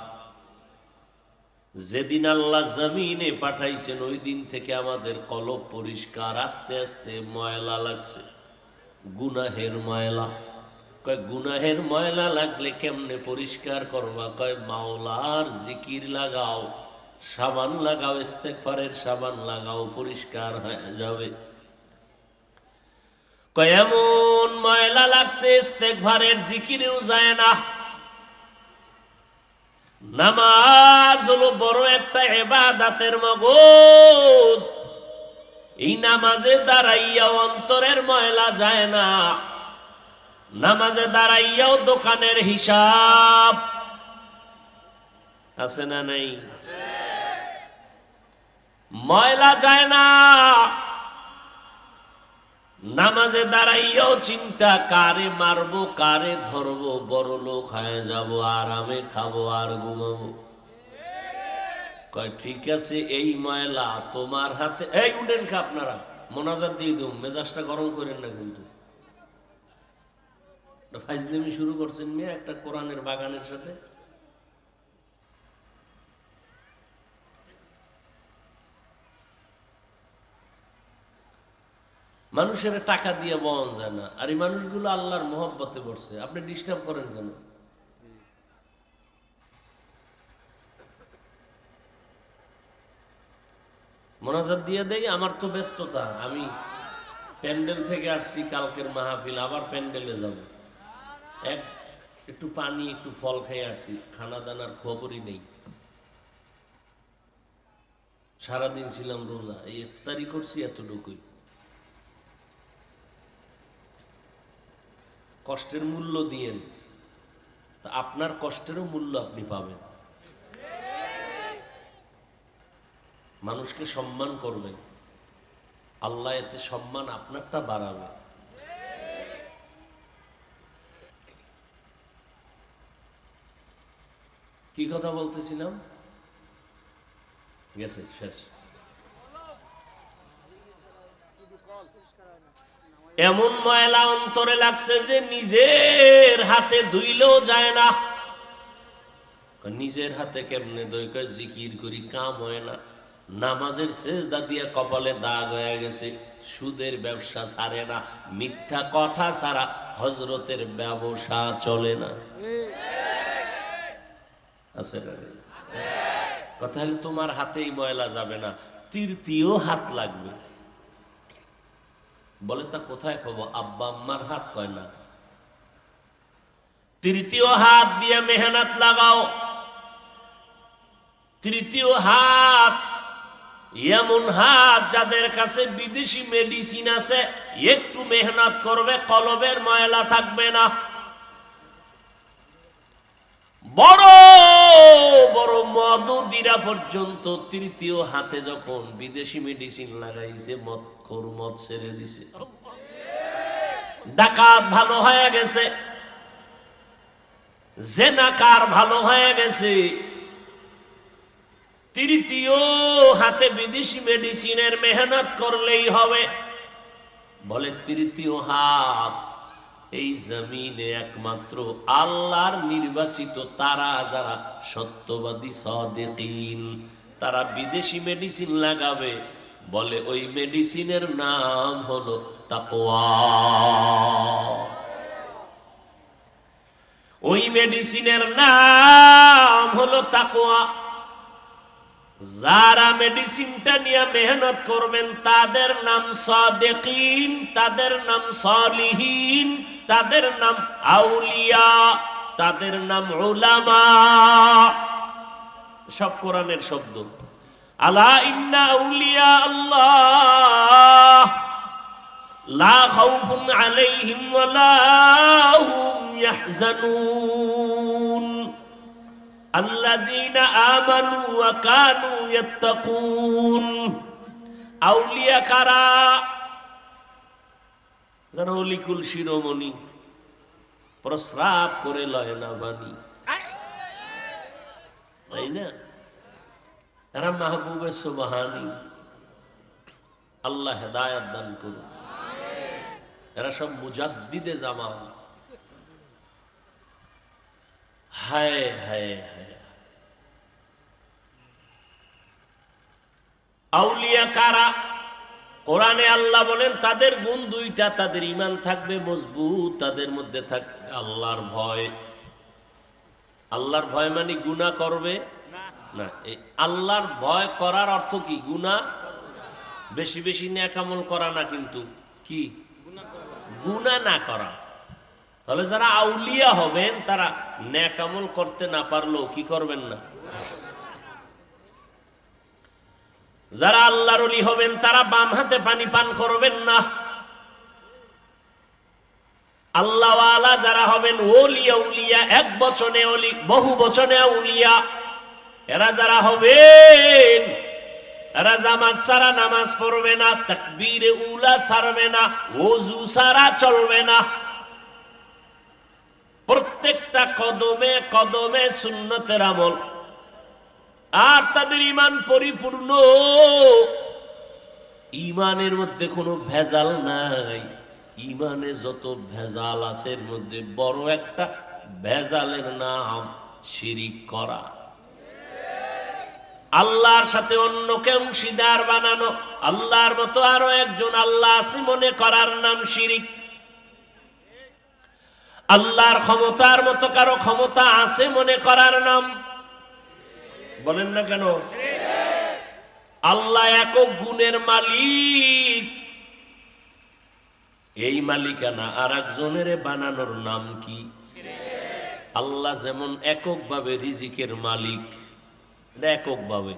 যেদিন আল্লাহ জমিনে পাঠাইছেন ওই দিন থেকে আমাদের কলব পরিষ্কার। আস্তে আস্তে ময়লা লাগছে, গুনাহের ময়লা। কয় গুনাহের ময়লা লাগলে কেমনে পরিষ্কার করবা? কয় মাওলার জিকির লাগাও, সাবান লাগাও, ইস্তেগফারের সাবান লাগাও, পরিষ্কার হয়ে যাবে। কয় এমন ময়লা লাগছে ইস্তেগফারের জিকিরেও যায় না। নামাজ হলো বড় একটা ইবাদতের মগজ, এই নামাজে দাঁড়াইয়া অন্তরের ময়লা যায় না। নামাজে দাঁড়াইয়াও দোকানের হিসাব আছে না নাই? ময়লা যায় না। নামাজে দাঁড়াইয়াও চিন্তা, কারে মারবো, কারে ধরবো, বড় লোক হয়ে যাবো, আরামে খাবো আর ঘুমাবো। কয় ঠিক আছে, এই ময়লা তোমার হাতে। এই উঠেন খা, আপনারা মোনাজাত দিয়ে দেব, মেজাজটা গরম করেন না কিন্তু। ফাইজলামি শুরু করছেন মেয়ে একটা কোরআনের বাগানের সাথে। মানুষের টাকা দিয়ে বল যায় না, আর এই মানুষগুলো আল্লাহর মহব্বতে পড়ছে, আপনি ডিস্টার্ব করেন কেন? মোনাজাত দিয়ে দেই, আমার তো ব্যস্ততা, আমি প্যান্ডেল থেকে আসছি, কালকের মাহফিল, আবার প্যান্ডেলে যাব। একটু পানি একটু ফল খেয়ে আসছি, খানা দানার খবরই নেই। সারাদিন ছিলাম রোজা, এই ইফতারি করছি এতটুকুই। কষ্টের মূল্য দিয়েন, তা আপনার কষ্টেরও মূল্য আপনি পাবেন। মানুষকে সম্মান করবেন, আল্লাহ এতে সম্মান আপনারটা বাড়াবে। কি কথা বলতেছিলাম? গেছে শেষ। এমন ময়লা অন্তরে লাগছে যে নিজের হাতে ধুইলেও যায় না। নিজের হাতে কেমনে ধুই? জিকির করি, কাম হয় না। নামাজের সেজদা দিয়ে কপালে দাগ হয়ে গেছে, সুদের ব্যবসা ছাড়ে না, মিথ্যা কথা ছাড়া হজরতের ব্যবসা চলে না। আছে না? কথা হলে তোমার হাতেই ময়লা যাবে না, তৃতীয় হাত লাগবে। বলে তা কোথায় পাবো? আব্বা আম্মার হাত। কয় না, তৃতীয় হাত দিয়ে মেহনত লাগাও। তৃতীয় হাত এমন হাত যাদের কাছে বিদেশি মেডিসিন আছে, একটু মেহনত করবে কলবের ময়লা থাকবে না। বড় বড় মদুদিরা পর্যন্ত তৃতীয় হাতে যখন বিদেশি মেডিসিন লাগাইছে, মদখোর মদ ছেড়ে দিছে। ডাকাত ভালো হয়ে গেছে, জেনাকার ভালো হয়ে গেছে। তৃতীয় হাতে বিদেশি মেডিসিনের মেহনত করলেই হবে। বলে তৃতীয় হাত এই জমিনে একমাত্র আল্লাহর নির্বাচিত তারা যারা সত্যবাদী সাদিকিন, তারা বিদেশি মেডিসিন লাগাবে। বলে ওই মেডিসিনের নাম হলো তাকওয়া। ওই মেডিসিনের নাম হলো তাকওয়া। যারা মেডিসিনটা নিয়ে মেহনত করবেন তাদের নাম সাদিকিন, তাদের নাম সালিহিন, তাদের নাম আউলিয়া, তাদের নাম উলামা। সব কোরআনের শব্দ। আলা ইন্না আউলিয়া আল্লাহ লা খাউফুন আলাইহিম ওয়া লা হুম ইয়াহজানুন আল্লাযীনা আমানু ওয়া কানু ইয়াত্তাকুন। আউলিয়া কারা? যারা অলিকুল শিরোমণি, প্রস্রাব করে লয় না বাণী, তাই না? এরা মাহবুবে সুবহানী। আল্লাহ হেদায়েত দান করুন। এরা সব মুজাদ্দিদে জামান। হায় হায় হায়। আউলিয়া কারা? কোরআনে আল্লাহ বলেন তাদের গুণ দুইটা, তাদের ঈমান থাকবে মজবুত, তাদের মধ্যে থাকবে আল্লাহর ভয়। আল্লাহর ভয় মানে গুনাহ করবে না। এই আল্লাহর ভয় করার অর্থ কি? গুনাহ বেশি বেশি নেক আমল করা না, কিন্তু কি গুনাহ না করা। তাহলে যারা আউলিয়া হবেন তারা নেক আমল করতে না পারলেও কি করবেন না। যারা আল্লাহর ওলি হবেন তারা বাম হাতে পানি পান করবেন না। আল্লাহওয়ালা যারা হবেন, ওলি আউলিয়া, এক বচনে ওলি, বহু বচনে আউলিয়া, এরা যারা হবেন এরা জামাত ছাড়া নামাজ পড়বে না, তাকবীরে উলা ছাড়বে না, ওযু ছাড়া চলবে না। প্রত্যেকটা কদমে কদমে সুন্নতের আমল। আর তাদের ঈমান পরিপূর্ণ, ঈমানের মধ্যে কোনো ভেজাল নাই। ঈমানে যত ভেজাল আছে এর মধ্যে বড় একটা ভেজালের নাম শিরিক করা। আল্লাহর সাথে অন্যকে অংশীদার বানানো, আল্লাহর মতো আরো একজন আল্লাহ আছে মনে করার নাম শিরিক। আল্লাহর ক্ষমতার মতো কারো ক্ষমতা আছে মনে করার নাম, বলেন না কেন? আল্লাহ একক গুণের মালিক, এই মালিকানা আর একজনের বানানোর নাম কি? আল্লাহ যেমন এককভাবে রিজিকের মালিক, এককভাবে।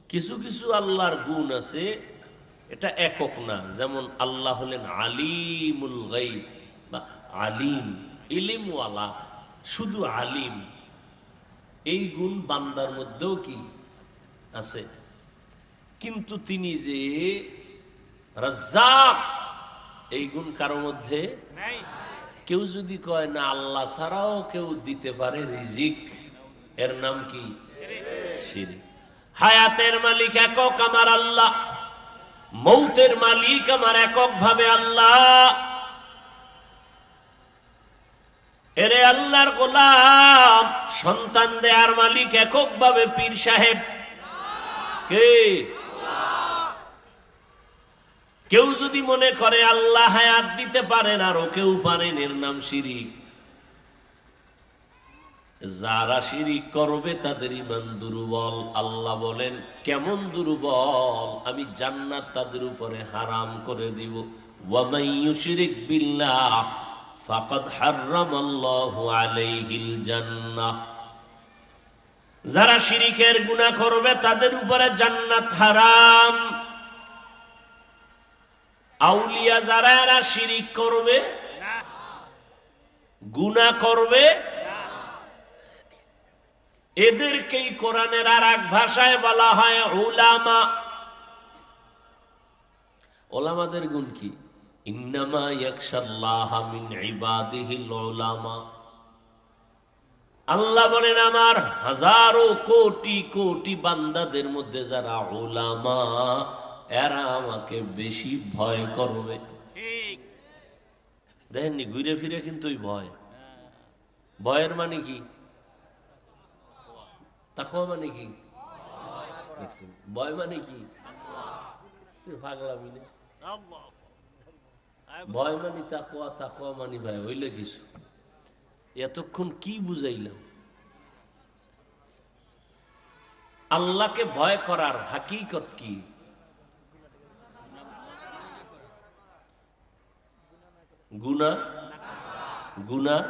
কিছু কিছু আল্লাহর গুণ আছে এটা একক না, যেমন আল্লাহ হলেন আলিমুল গায়ব বা আলিম, ইলমওয়ালা, শুধু আলিম। এই গুণ বান্দার মধ্যেও কি আছে, কিন্তু তিনি যে রাজ্জাক এই গুণ কারো মধ্যে নাই। কেউ যদি কয় না আল্লাহ ছাড়াও কেউ দিতে পারে রিজিক, এর নাম কি? শিরক। হায়াতের মালিক একক আমার আল্লাহ, মৌতের মালিক আমার একক ভাবে আল্লাহ। এরে আল্লাহর গোলাম, সন্তান দেয়ার মালিক একক ভাবে পীর সাহেব। কে? কেউ যদি মনে করে আল্লাহ হায়াত দিতে পারেন আরো কেউ পারেন, এর নাম শিরিক। যারা শিরিক করবে তাদের ঈমান দুর্বল। আল্লাহ বলেন কেমন দুর্বল, আমি জান্নাত তাদের উপরে হারাম করে দিব। ওয়া মান ইউশরিক বিল্লাহ ফাকাদ হাররামাল্লাহু আলাইহিল জান্নাহ। যারা শিরিকের গুনাহ করবে তাদের উপরে জান্নাত হারাম। আউলিয়া যারা এরা শিরিক করবে, গুনাহ করবে, এদেরকেই কোরআনের আর এক ভাষায় বলা হয় উলামা। ওলামাদের গুণ কি? ইন্নামা ইয়াখশাল্লাহা মিন ইবাদিহিল উলামা। আল্লাহ বলেন আমার হাজারো কোটি কোটি বান্দাদের মধ্যে যারা উলামা, এরা আমাকে বেশি ভয় করবে। দেখেননি ঘুরে ফিরে কিন্তু ওই ভয়। ভয়ের মানে কি? তাকওয়া মানে কি? ভয় মানে কি? পাগলামি না। ভয় মানি তাকওয়া, তাকওয়া মানি ভাই হইলে কিছু। এতক্ষণ কি বুঝাইলাম? আল্লাহকে ভয় করার হাকিকত কি? গুনাহ, গুনাহ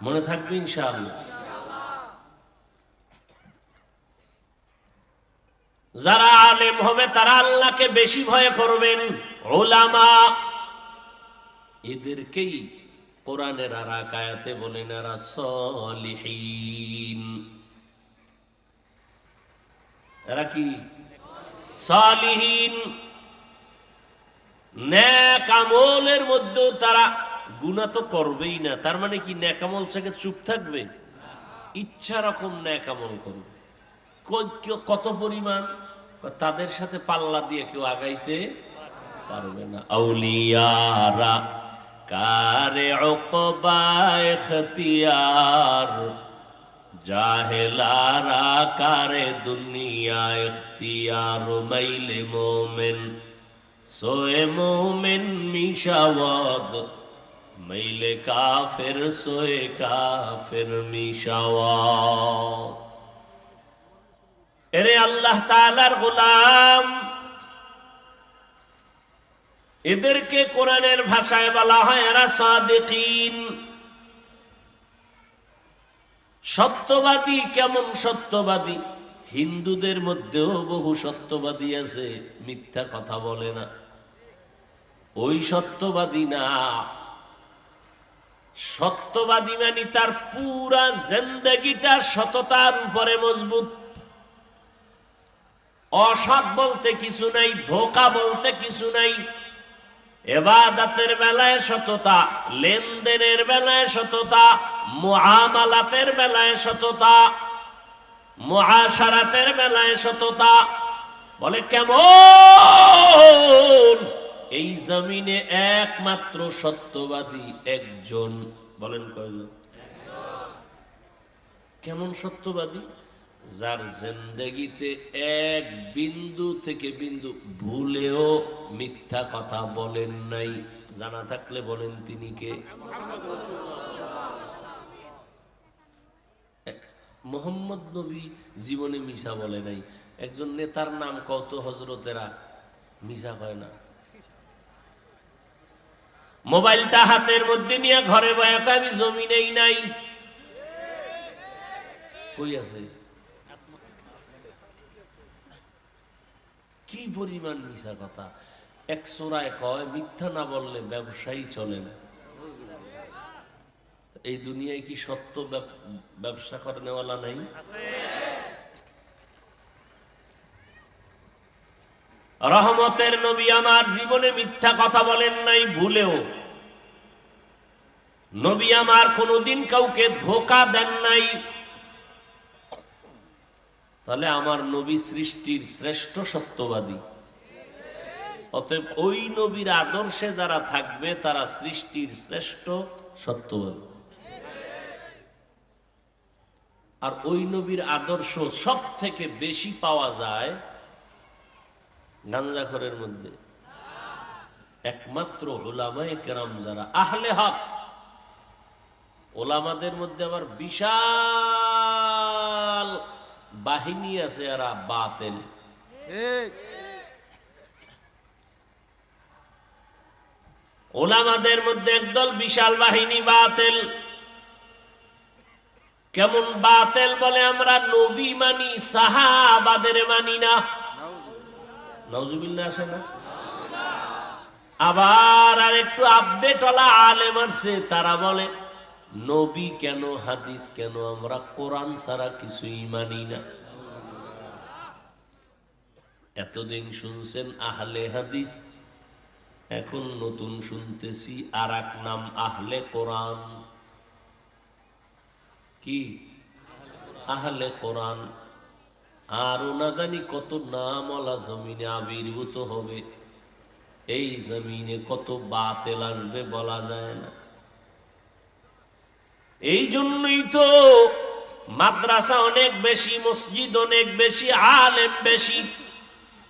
মনে থাকবে ইনশাআল্লাহ। যারা আলেম হবে তারা আল্লাহকে বেশি ভয় করবেন। উলামা এদেরকেই কোরআনের আর এক আয়াতে বলেন এরা সলিহিন। এরা কি? সলিহিন। নেক আমলের মধ্যেও তারা গুনাহ তো করবেই না। তার মানে কি নেক আমল থেকে চুপ থাকবে? ইচ্ছা রকম নেক আমল করবে। কত পরিমাণ? তাদের সাথে পাল্লা দিয়ে কেউ আগাইতে পারবে না। আউলিয়ারা কারে উকবা ইখতিয়ার, জাহেলারা কারে দুনিয়া ইখতিয়ার। মাইলে মোমেন সোয়ে মোমেন মিশাওয়াদ, মাইলে কাফের সোয়ে কাফের মিশাওয়াদ। এরে আল্লাহ তাআলার গোলাম, এদেরকে কোরআনের ভাষায় বলা হয় এরা সাদিকিন। সত্যবাদী। কেমন সত্যবাদী? হিন্দুদের মধ্যেও বহু সত্যবাদী আছে, মিথ্যা কথা বলে না। ওই সত্যবাদী না। সত্যবাদী মানে তার পুরা জিন্দেগিটা সততার উপরে মজবুত। অসৎ বলতে কিছু নাই, ধোঁকা বলতে কিছু নাই। ইবাদতের বেলায় সততা, লেনদেনের বেলায় সততা, মুআমালাতের বেলায় সততা, মুআশারাতের বেলায় সততা। বলে কেমন? এই জমিনে একমাত্র সত্যবাদী একজন। বলেন কয়জন? কেমন সত্যবাদী? যার জিন্দেগিতে এক বিন্দু থেকে বিন্দু ভুলেও মিথ্যা কথা বলেন নাই। জানা থাকলে বলেন তিনি কে? মুহাম্মদ নবী জীবনে মিশা বলে নাই। একজন নেতার নাম কত হযরতেরা মিশা কয় না। মোবাইলটা হাতের মধ্যে নিয়ে ঘরে বয়া আমি জমিনেই নাই। কই আছে? কি পরিমাণ মিশা কথা! এক সূরায় কয় মিথ্যা না বললে ব্যবসায়ী চলে না। এই দুনিয়ায় কি সত্য ব্যবসা করেনেওয়ালা নাই? রহমতের নবী আমার জীবনে মিথ্যা কথা বলেন নাই ভুলেও। নবী আমার কোনোদিন কাউকে ধোঁকা দেন নাই। তাহলে আমার নবী সৃষ্টির শ্রেষ্ঠ সত্যবাদী। অতএব ওই নবীর আদর্শে যারা থাকবে তারা সৃষ্টির শ্রেষ্ঠ সত্যবাদী। আর ওই নবীর আদর্শ সব থেকে বেশি পাওয়া যায় গাঞ্জাখোরের মধ্যে। একমাত্র উলামায়ে কেরাম যারা আহলে হক, ওলামাদের মধ্যে আবার বিশাল বাহিনী আছে, এরা বাতিল। ওলামাদের মধ্যে একদল বিশাল বাহিনী বাতিল। কেমন বাতিল বলে, আমরা নবী মানি, সাহাবাদের মানি না। নাউজুবিল্লাহ আসে না? আবার আর একটু আপডেট ওলা আলেম আসছে, তারা বলে নবী কেন, হাদিস কেন, আমরা কোরআন ছাড়া কিছুই মানি না। এতদিন শুনছেন আহলে হাদিস, এখন নতুন শুনতেছি আর এক নাম আহলে কোরআন। কি আহলে কোরআন? আরো না জানি কত নামওয়ালা জমিনে আবির্ভূত হবে। এই জমিনে কত বাতিল আসবে বলা যায় না। এই জন্যই তো মাদ্রাসা অনেক বেশি, মসজিদ অনেক বেশি, আলেম বেশি,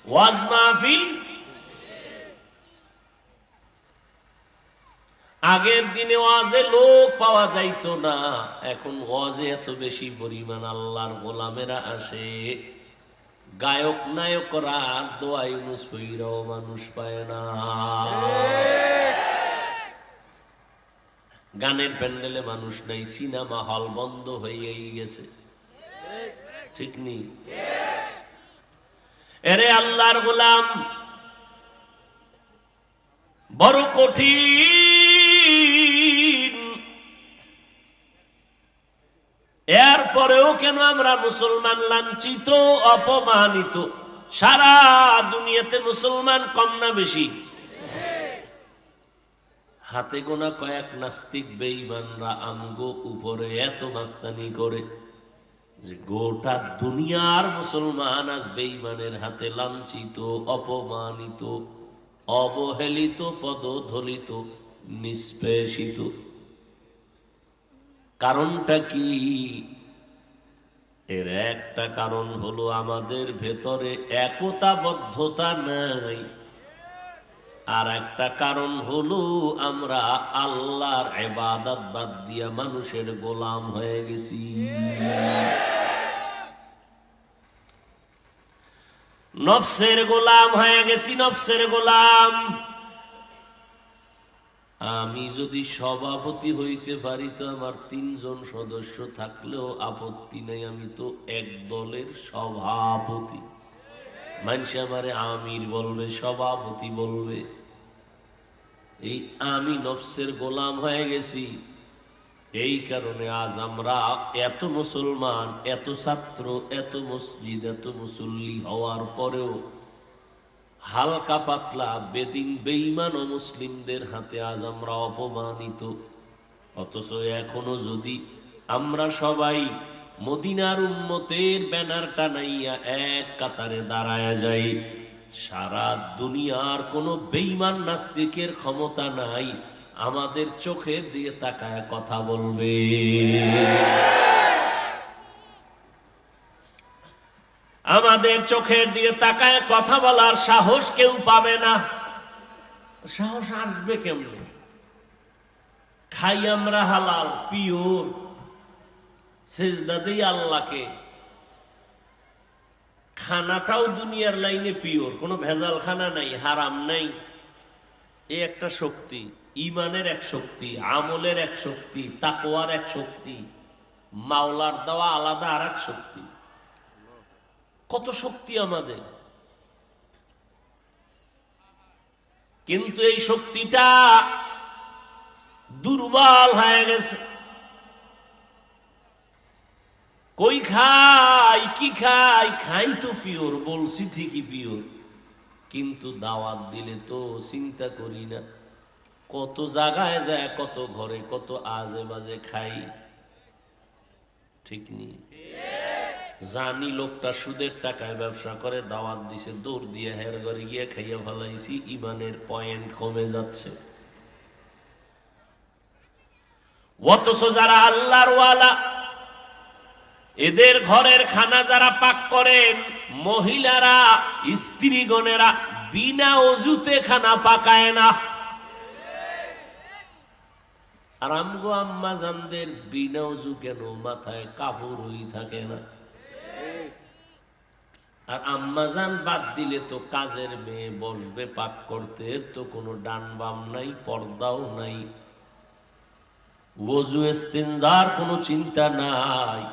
ওয়াজ মাহফিল। আগের দিনে ওয়াজে লোক পাওয়া যাইতো না, এখন ওয়াজে এত বেশি পরিমাণ আল্লাহর গোলামেরা আসে। গায়ক নায়করা দোয়া ইউনুস পইরাও মানুষ পায় না। গানের প্যান্ডেলে মানুষ নাই, সিনেমা হল বন্ধ হয়েই গেছে, ঠিক নেই? এরে আল্লাহর গোলাম, বড় কঠিন। এরপরেও কেন আমরা মুসলমান লাঞ্ছিত, অপমানিত? সারা দুনিয়াতে মুসলমান কম না বেশি? হাতে গোনা কয়েক নাস্তিক বেঈমানরা আমগো উপরে এত মাস্তানি করে যে গোটা দুনিয়ার মুসলমান আজ বেঈমানের হাতে লাঞ্ছিত, অপমানিত, অবহেলিত, পদধলিত, নিষ্পেষিত। কারণটা কি? এর একটা কারণ হলো আমাদের ভেতরে একতাবদ্ধতা নাই, আর একটা কারণ হলো আমরা আল্লাহর ইবাদত বাদ দিয়া মানুষের গোলাম হয়ে গেছি। নফসের গোলাম হয়ে গেছি, নফসের গোলাম। আমি যদি সভাপতি হইতে পারি তো আমার 3 জন সদস্য থাকলেও আপত্তি নেই, আমি তো এক দলের সভাপতি। মানুষ আমারে আমির বলবে, সভাপতি বলবে। এই আমি নফসের গোলাম হয়ে গেছি। এই কারণে আজ আমরা এত মুসলমান, এত ছাত্র, এত মসজিদ, এত মুসল্লি হওয়ার পরেও হালকা পাতলা বেদিন বেঈমান ও মুসলিমদের হাতে আজ আমরা অপমানিত। অথচ এখনো যদি আমরা সবাই মদিনার উম্মতের ব্যানার টানাইয়া এক কাতারে দাঁড়ায়া যাই, সারা দুনিয়ার কোনো বেঈমান নাস্তিকের ক্ষমতা নাই আমাদের চোখের দিকে তাকায় কথা বলবে। আমাদের চোখের দিকে তাকায় কথা বলার সাহস কেউ পাবে না। সাহস আসবে কেমনে? খাই আমরা হালাল, পিওর, সেজদা দেই আল্লাহকে, খানাটাও দুনিয়ার লাইনে পিওর, কোনো ভেজাল খানা নাই, হারাম নাই। এই একটা শক্তি, ইমানের এক শক্তি, আমলের এক শক্তি, তাকওয়ার এক শক্তি, মাওলার দেওয়া আলাদা আর এক শক্তি। কত শক্তি আমাদের, কিন্তু এই শক্তিটা দুর্বল হয়ে গেছে। কই খাই, কি খাই? খাই তো পিওর, বলছি ঠিকই পিওর, কিন্তু দাওয়াত দিলে তো চিন্তা করি না কত জায়গায় যায়, কত ঘরে, কত আজে বাজে খাই, ঠিক নেই? জানি লোকটা সুদের টাকায় ব্যবসা করে, দাওয়াত দিছে, দৌড় দিয়ে হের ঘরে গিয়ে খাইয়া ফেলাইছি, ইমানের পয়েন্ট কমে যাচ্ছে। অথচ যারা আল্লাহর ওয়ালা, এদের ঘরের খানা যারা পাক করেন, মহিলারা, স্ত্রীগণেরা বিনা অজুতে খানা পাকায় না। আর আমগো আম্মা জানদের বিনা অজু কেন, মাথায় কাপড়ই থাকে না। আর আম্মাজান বাদ দিলে তো কাজের মেয়ে বসবে পাক করতে, এর তো কোনো ডান বাম নাই, পর্দাও নাই। ওযু ইস্তিনজার কোনো চিন্তা নাই,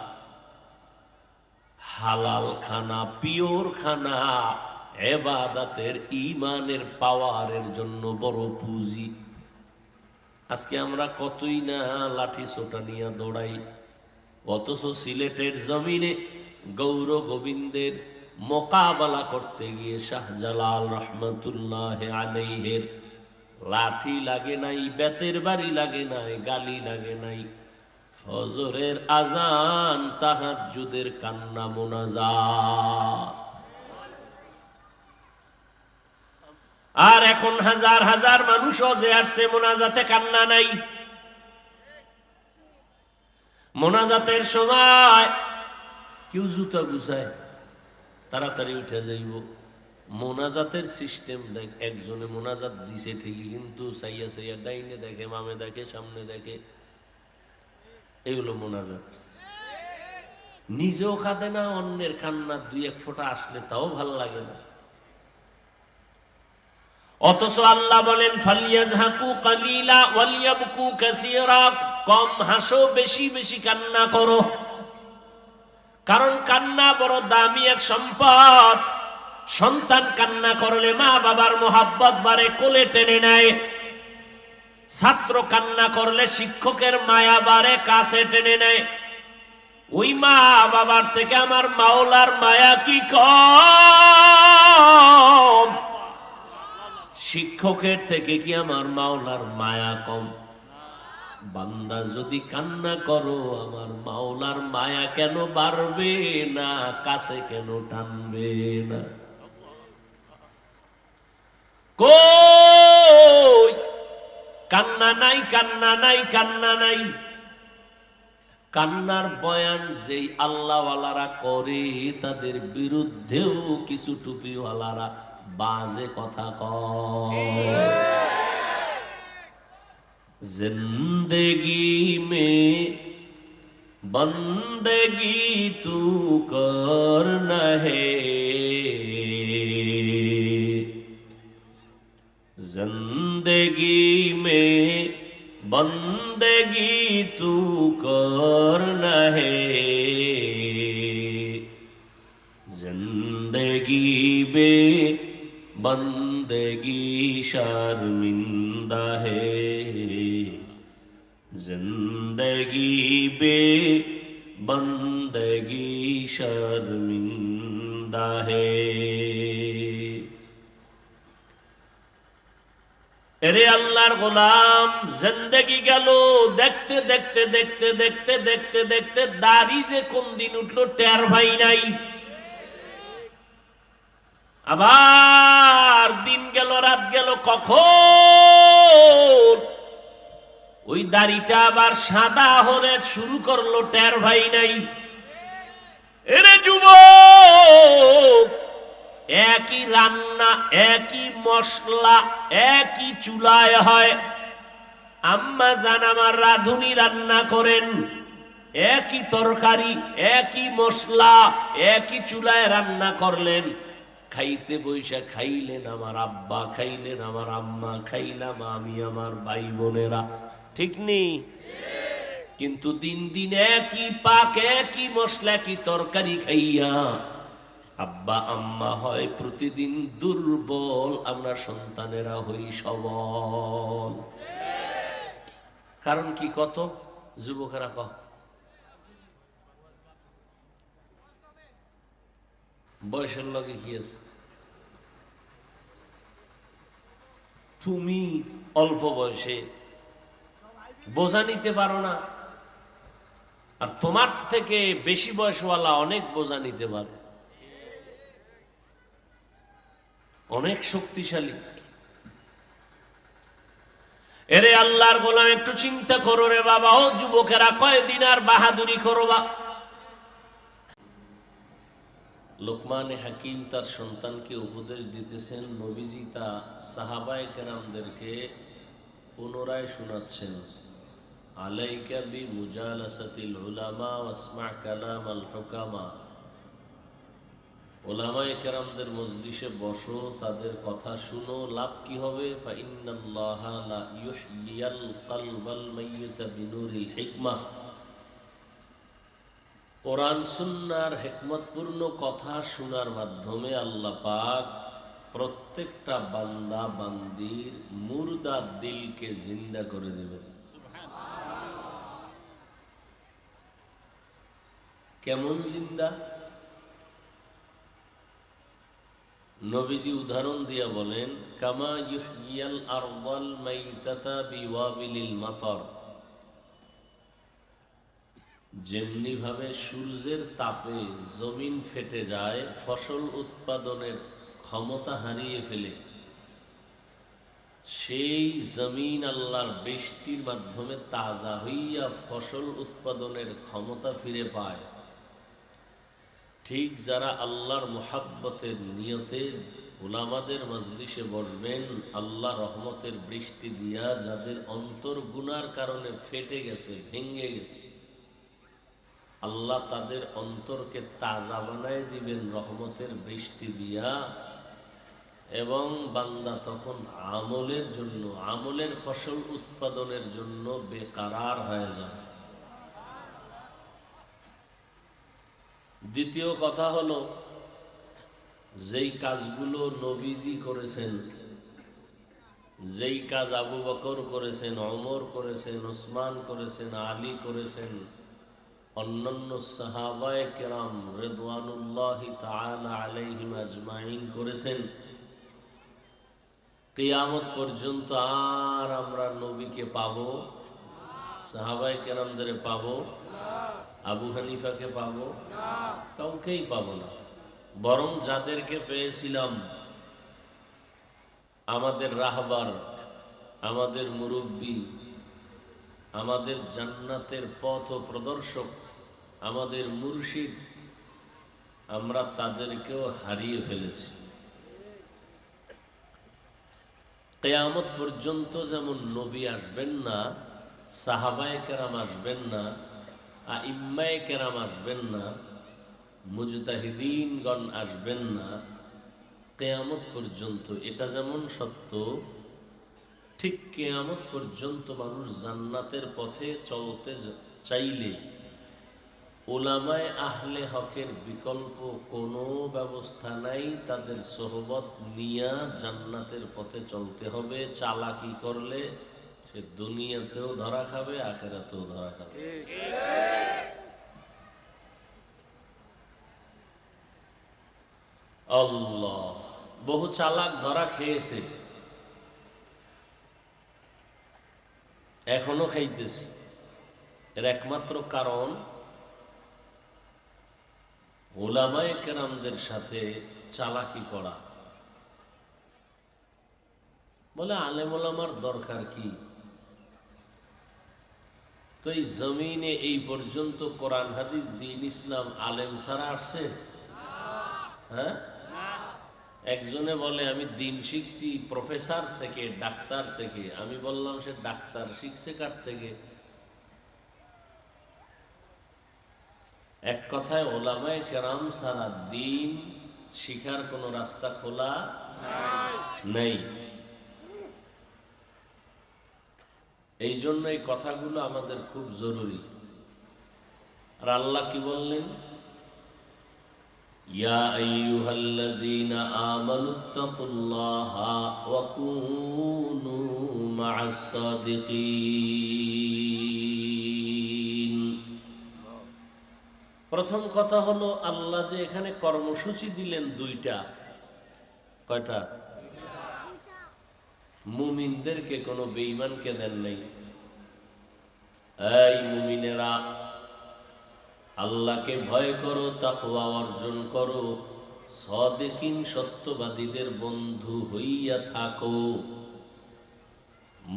হালাল খানা, পিওর খানা, ইবাদতের ঈমানের পাওয়ারের জন্য বড় পুঁজি। আজকে আমরা কতই না লাঠি ছোটা নিয়ে দৌড়াই, অথচ সিলেটের জমিনে গৌর গোবিন্দের মোকাবেলা করতে গিয়ে শাহজালাল রহমতুল্লাহ আলাইহির লাঠি লাগে নাই, বেতের বাড়ি লাগে নাই, গালি লাগে নাই, ফজরের আজান, তাহাজ্জুদের কান্না, মোনাজাত। আর এখন হাজার হাজার মানুষও যে আসছে মোনাজাতে কান্না নাই। মোনাজাতের সময় কেউ জুতা গুছায়, তাড়াতাড়ি উঠে যাইব। মোনাজাতের সিস্টেম দেখ, একজনে মোনাজাত দিছে ঠিকই, কিন্তু চাইয়া চাইয়া ডাইনে দেখে, মামে দেখে, সামনে দেখে, এগুলো মোনাজাত। নিজেও কাঁদে না, অন্যের কান্না দুই এক ফোঁটা আসলে তাও ভাল লাগে না। অথচ আল্লাহ বলেন ফালিয়াজহাকু কালিলা ওয়ালিয়াবকু কাসীরা, কম হাসো, বেশি বেশি কান্না করো। কারণ কান্না বড় দামি এক সম্পদ। সন্তান কান্না করলে মা বাবার মোহাব্বত বাড়ে, কোলে টেনে নেয়। ছাত্র কান্না করলে শিক্ষকের মায়া বাড়ে, কাছে টেনে নেয়। ওই মা বাবার থেকে আমার মাওলার মায়া কি কম? শিক্ষকের থেকে কি আমার মাওলার মায়া কম? বান্দা যদি কান্না করো, আমার মাওলার মায়া কেন বাড়বে না? কাছে কেন টানবে না? কই কান্না নাই, কান্না নাই, কান্না নাই। কান্নার বয়ান যেই আল্লাহওয়ালারা করে, তাদের বিরুদ্ধেও কিছু টুপিওয়ালারা বাজে কথা কয়। जिंदगी में बंदगी तू करना है, जिंदगी में बंदगी तू करना है, जिंदगी में बंदगी शर्मिंदा है, जिंदगी बे बंदगी शर्मिंदा है। এরে আল্লাহর গোলাম, জিন্দেগি গেল, দেখতে দেখতে দেখতে দেখতে দেখতে দেখতে দাড়ি যে কোন দিন উঠলো টের ভাই নাই। আবার দিন গেল, রাত গেল, কখন ওই দাড়িটা আবার সাদা হলে শুরু করলো টের ভাই নাই। এরে যুবক, একই রান্না, একই মশলা, একই চুলায় হয়। আম্মা জান আমার রাঁধুনি রান্না করেন, একই তরকারি, একই মশলা, একই চুলায় রান্না করলেন। খাইতে বৈশা খাইলেন আমার আব্বা, খাইলেন আমার আম্মা, খাইলাম আমি, আমার ভাই বোনেরা, ঠিক নেই? কিন্তু দিন দিন একই পাক, একই মশলা, একই তরকারি খাইয়া আব্বা আম্মা হয় প্রতিদিন দুর্বল, আমরা সন্তানেরা হই সবল। কারণ কি? কত যুবকেরা কহ, বয়সের লগে কি আছে? তুমি অল্প বয়সে বোঝা নিতে পারো না, আর তোমার থেকে বেশি বয়সওয়ালা অনেক বোঝা নিতে পারে, অনেক শক্তিশালী। এরে আল্লাহর গোলাম, একটু চিন্তা করো রে বাবা। ও যুবকেরা, কয়দিন আর বাহাদুরি করবা? লোকমান হাকিম তার সন্তানকে উপদেশ দিতেছেন, নবীজি তা সাহাবায়ে কেরামদেরকে পুনরায় শোনাচ্ছেন। আলাইকা বি মুজালাসাতিল উলামা ওয়াসমা কালামাল হুকামা ওলামায়ে কেরামদের মজলিসে বসো, তাদের কথা শুনো, লাভ কি হবে? ফাইন্নাল্লাহা লা ইউহয়িয়াল কালবাল মাইয়িতা বিনুরিল হিকমাহ। কোরআন সুন্নাহর হিকমতপূর্ণ কথা শোনার মাধ্যমে আল্লাহ পাক প্রত্যেকটা বান্দা বান্দির মুর্দা দিলকে জিন্দা করে দেবেন। কেমন জিন্দা? নবীজি উদাহরণ দিয়া বলেন, কামা ইউহয়িয়াল আরদাল মাইতাতা বিওয়াবিলিল মাতার। যেমনি ভাবে সূর্যের তাপে জমিন ফেটে যায়, ফসল উৎপাদনের ক্ষমতা হারিয়ে ফেলে, সেই জমিন আল্লাহর বৃষ্টির মাধ্যমে তাজা হইয়া ফসল উৎপাদনের ক্ষমতা ফিরে পায়। ঠিক যারা আল্লাহর মুহাব্বতের নিয়তে উলামাদের মজলিসে বসবেন, আল্লাহ রহমতের বৃষ্টি দিয়া যাদের অন্তর গুনার কারণে ফেটে গেছে, ভেঙে গেছে, আল্লাহ তাদের অন্তরকে তাজা বানায় দিবেন রহমতের বৃষ্টি দিয়া। এবং বান্দা তখন আমলের জন্য, আমলের ফসল উৎপাদনের জন্য বেকারার হয়ে যাবে। দ্বিতীয় কথা হলো, যেই কাজগুলো নবীজি করেছেন, যেই কাজ আবু বকর করেছেন, ওমর করেছেন, ওসমান করেছেন, আলী করেছেন, অন্যান্য সাহাবায়ে কেরাম রিদওয়ানুল্লাহি তাআলা আলাইহিম আজমাইন করেছেন, কিয়ামত পর্যন্ত আর আমরা নবীকে পাবো, সাহাবায়ে কেরামদের পাবো, আবু হানিফাকে পাবো, কাউকেই পাবো না। বরং যাদেরকে পেয়েছিলাম, আমাদের রাহবার, আমাদের মুরব্বী, আমাদের জান্নাতের পথ প্রদর্শক, আমাদের মুর্শিদ, আমরা তাদেরকেও হারিয়ে ফেলেছি। কিয়ামত পর্যন্ত যেমন নবী আসবেন না, সাহাবায়ে কেরাম আসবেন না, আইম্মায়ে কেরাম আসবেন না, মুজতাহিদিনগণ আসবেন না, কিয়ামত পর্যন্ত এটা যেমন সত্য, ঠিক কিয়ামত পর্যন্ত মানুষ জান্নাতের পথে চলতে চাইলে উলামায়ে আহলে হকের বিকল্প কোনো ব্যবস্থা নাই। তাদের সোহবত নিয়া জান্নাতের পথে চলতে হবে। চালাকি করলে সে দুনিয়াতেও ধরা খাবে, আখিরাতেও ধরা খাবে। আল্লাহ, বহু চালাক ধরা খেয়েছে, এখনো খাইতেছে। এর একমাত্র কারণ উলামায়ে কেরামদের সাথে চালাকি করা। বলে আলেম ওলামার দরকার কি? তো এই জমিনে এই পর্যন্ত কোরআন হাদিস দ্বীন ইসলাম আলেম ছাড়া আসছে? হ্যাঁ, একজনে বলে আমি দিন শিখছি প্রফেসর থেকে, ডাক্তার থেকে। আমি বললাম সে ডাক্তার শিখছে কার থেকে? এক কথায় ওলামায়ে কেরাম ছাড়া দিন শিখার কোন রাস্তা খোলা নেই। এই জন্য এই কথাগুলো আমাদের খুব জরুরি। আর আল্লাহ কি বললেন? ইয়া আইয়ুহাল্লাযীনা আমানুত্তাকুল্লাহা ওয়া কুনু মা'আস সাদিকিন। প্রথম কথা হলো, আল্লাহ যে এখানে কর্মসূচি দিলেন দুইটা। কয়টা? মুমিনদেরকে, কোনো বেঈমানকে দেন নাই। এই মুমিনেরা, আল্লাহকে ভয় করো, তাকওয়া অর্জন করো, সাদিকিন সত্যবাদীদের বন্ধু হইয়া থাকো।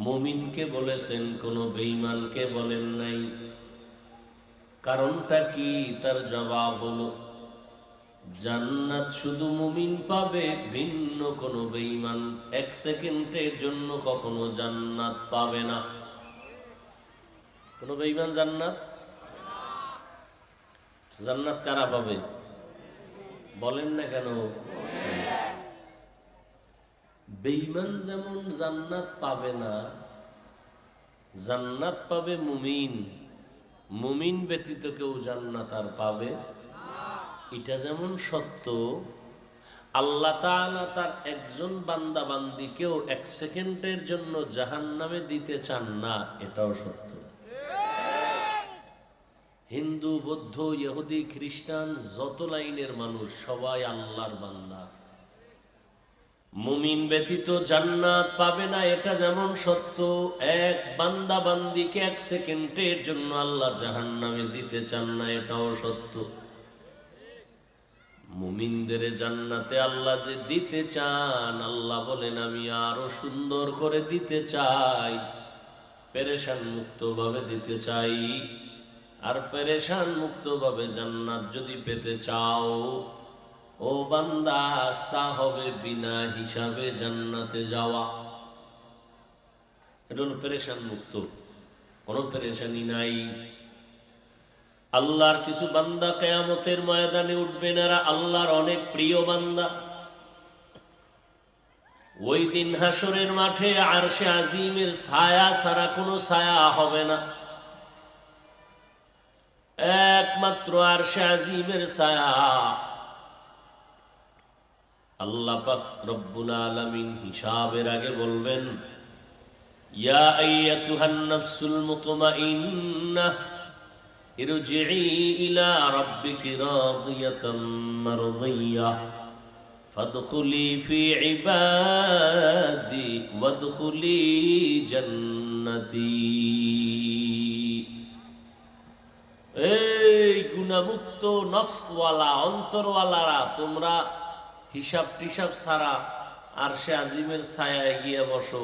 মুমিনকে বলেছেন, কোনো বেঈমানকে বলেন নাই। কারণটা কি? তার জবাব হলো, জান্নাত শুধু মুমিন পাবে, ভিন্ন কোনো বেঈমান এক সেকেন্ডের জন্য কখনো জান্নাত পাবে না। কোনো বেঈমান জান্নাত, জান্নাত কারা পাবে? বলেন না কেন? বেঈমান যেমন জান্নাত পাবে না, জান্নাত পাবে মুমিন, মুমিন ব্যতীত কেউ জান্নাত আর পাবে এটা যেমন সত্য, আল্লাহ তাআলা তার একজন বান্দা বান্দীকেও এক সেকেন্ডের জন্য জাহান্নামে দিতে চান না, এটাও সত্য। হিন্দু, বৌদ্ধ, ইহুদি, খ্রিস্টান, যত লাইনের মানুষ সবাই আল্লাহর বান্দা, মুমিন ব্যতীত জান্নাত পাবে না এটা যেমন সত্য, এক বান্দা বান্দীকে এক সেকেন্ডের জন্য আল্লাহ জাহান্নামে দিতে চান না, এটাও সত্য। মুমিনদের জান্নাতে আল্লাহ যে দিতে চান, আল্লাহ বলেন আমি আরো সুন্দর করে দিতে চাই, পেরেশান মুক্ত ভাবে দিতে চাই। আর পেরেশান মুক্ত ভাবে জান্নাত যদি পেতে চাও ও বান্দা, তা হবে বিনা হিসাবে জান্নাতে যাওয়া। এটা হলো পেরেশান মুক্ত, কোনো পেরেশানি নাই। আল্লাহর কিছু বান্দা কিয়ামতের ময়দানে উঠবেন, এরা আল্লাহর অনেক প্রিয় বান্দা। ওই দিন হাসরের মাঠে আরশে আজিমের ছায়া ছাড়া কোনো ছায়া হবে না, একমাত্র আরশে আজিমের ছায়া। আল্লাহ পাক রব্বুল আলামিন হিসাবের আগে বলবেন, ইয়া আইয়াতুহান নাফসুল মুতমাইন্নাহ ইরজিই ইলা রাব্বিকি রাদিয়াতাম মারদিয়াহ ফাদখুলি ফি ইবাদি ওয়াদখুলি জান্নাতি। এই গুনাহমুক্ত নফসওয়ালা অন্তরওয়ালারা, তোমরা হিসাব টিসাব ছাড়া আরশে আজিমের ছায়ায় গিয়ে বসো,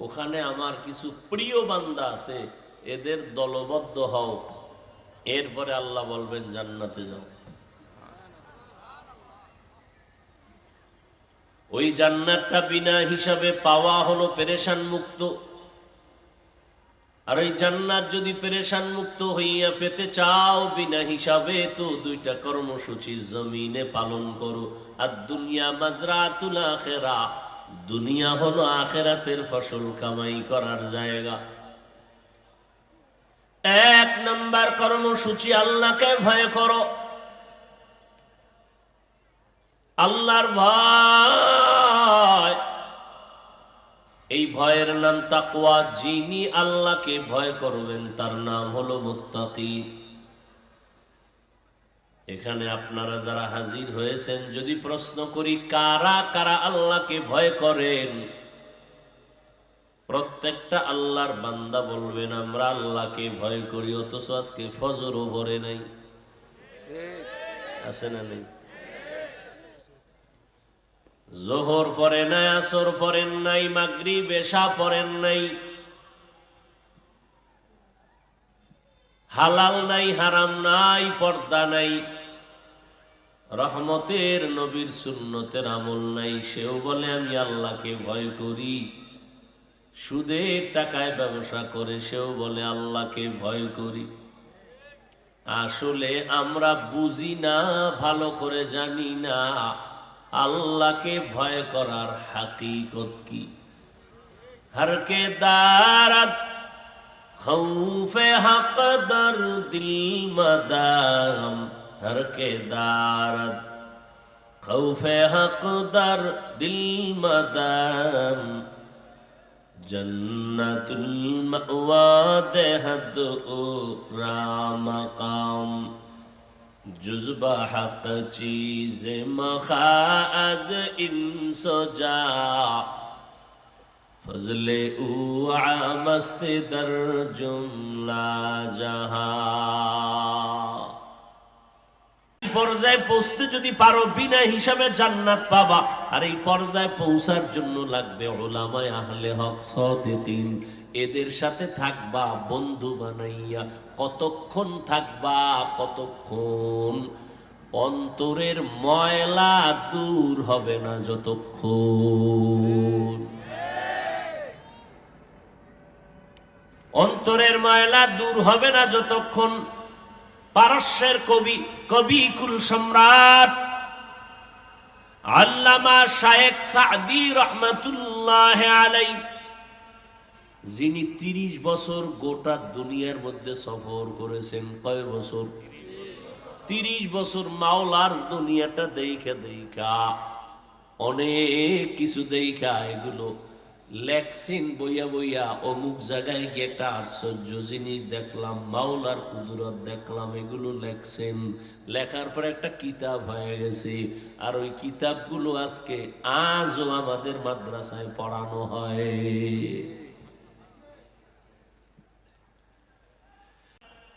ওখানে আমার কিছু প্রিয় বান্দা আছে, এদের দলবদ্ধ হও। এরপরে আল্লাহ বলবেন জান্নাতে যাও। ওই জান্নাতটা বিনা হিসাবে পাওয়া হলো পেরেশান মুক্ত। আর ওই জান্নাত যদি পেরেশান মুক্ত হইয়া পেতে চাও বিনা হিসাবে, তো দুইটা কর্মসূচি জমিনে পালন করো। আর দুনিয়া মাজরাতুল আখিরা, দুনিয়া হলো আখিরাতের ফসল কামাই করার জায়গা। এক নাম্বার কর্মসূচি, আল্লাহকে ভয় করো, আল্লাহর ভয়। এই ভয়ের নাম তাকওয়া। যিনি আল্লাহকে ভয় করবেন তার নাম হলো মুত্তাকি। এখানে আপনারা যারা হাজির হয়েছেন, যদি প্রশ্ন করি কারা কারা আল্লাহকে ভয় করেন, প্রত্যেকটা আল্লাহর বান্দা বলবেন আমরা আল্লাহকে ভয় করি, অথচ আজকে ফজরও ভরে নাই। আছে না নেই? জোহর পড়ে নাই, আসর পড়েন নাই, মাগরিব এশা পড়েন নাই, হালাল নাই, হারাম নাই, পর্দা নাই, রহমতের নবীর সুন্নতের আমল নাই, সেও বলে আমি আল্লাহকে ভয় করি। সুদের টাকায় ব্যবসা করে সেও বলে আল্লাহকে ভয় করি। আসলে আমরা বুঝি না, ভালো করে জানি না আল্লাহকে ভয় করার হাকিকত কি। হর কে দারত খৌফে হক দর দিল মদাম, হর কে দারত খৌফে হক দর দিল মদাম, জন্নতুল মাওয়া দেহদ ও রামকাম, जुज़्बा हक़ चीज़ मखाज़ इंसोजा, फज़ले ऊ आमस्त दर जुमला जहां। পর্যায়ে পৌঁছতে যদি পারো বিনা হিসাবে জান্নাত পাবা। আর এই পর্যায়ে পৌঁছার জন্য লাগবে উলামায়ে আহলে হক সাদিকিন, এদের সাথে থাকবা বন্ধু বানাইয়া। কতক্ষণ থাকবা? কতক্ষণ? অন্তরের ময়লা দূর হবে না যতক্ষণ। অন্তরের ময়লা দূর হবে না যতক্ষণ। পারস্যের কবি কুল সম্রাট আল্লামা শায়েখ সাদি রহমাতুল্লাহ আলাইহি, যিনি 30 বছর গোটা দুনিয়ার মধ্যে সফর করেছেন। কয় বছর? 30 বছর। মাওলার দুনিয়াটা দেখা অনেক কিছু দেখা এগুলো লেখছেন বইয়া বইয়া। অমুক জায়গায় গিয়ে একটা আশ্চর্য জিনিস দেখলাম, মাওলার কুদরত দেখলাম, এগুলো লেখছেন। লেখার পর একটা কিতাব হয়ে গেছে। আর ওই কিতাবগুলো আজকে আজও আমাদের মাদ্রাসায় পড়ানো হয়।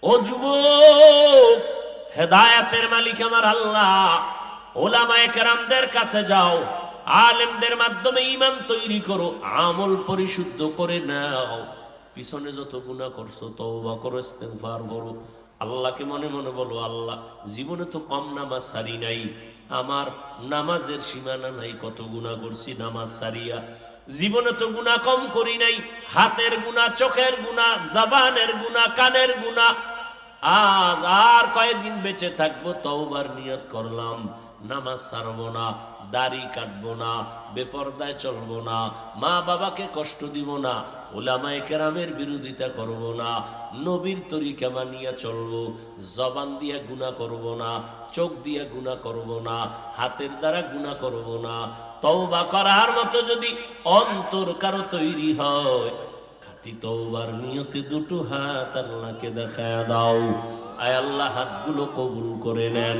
ও যুবক, হেদায়েতের মালিক আমার আল্লাহ। ওলামায়ে কেরামদের কাছে যাও, আলেমদের মাধ্যমে ঈমান তৈরি করো, আমল পরিশুদ্ধ করে নাও। পিছনে যত গুনাহ করছো তওবা করো, ইস্তিগফার করো। আল্লাহকে মনে মনে বলো, আল্লাহ জীবনে তো কম নামাজ সারি নাই, আমার নামাজের সীমানা নাই, কত গুনাহ করছি নামাজ সারিয়া। জীবনে তো গুনাহ কম করি নাই, হাতের গুনাহ, চোখের গুনাহ, জবানের গুনাহ, কানের গুনাহ। আজ আর কয়েকদিন বেঁচে থাকবো, তওবার নিয়ত করলাম, নামাজ ছাড়বো না, দাড়ি কাটবো না, বেপরদায় চলবো না, মা বাবাকে কষ্ট দিব না, উলামায়ে কেরামের বিরোধিতা করব না, নবীর তরিকা মানিয়া চলবো, জবান দিয়ে গুনাহ করব না, চোখ দিয়ে গুনাহ করব না, হাতের দ্বারা গুনাহ করব না। তওবা করার মতো যদি অন্তর কারো তৈরি হয়, তওবার নিয়তে দুটো হাত আল্লাহকে দেখায়া দাও। আয় আল্লাহ, হাতগুলো কবুল করে নেন,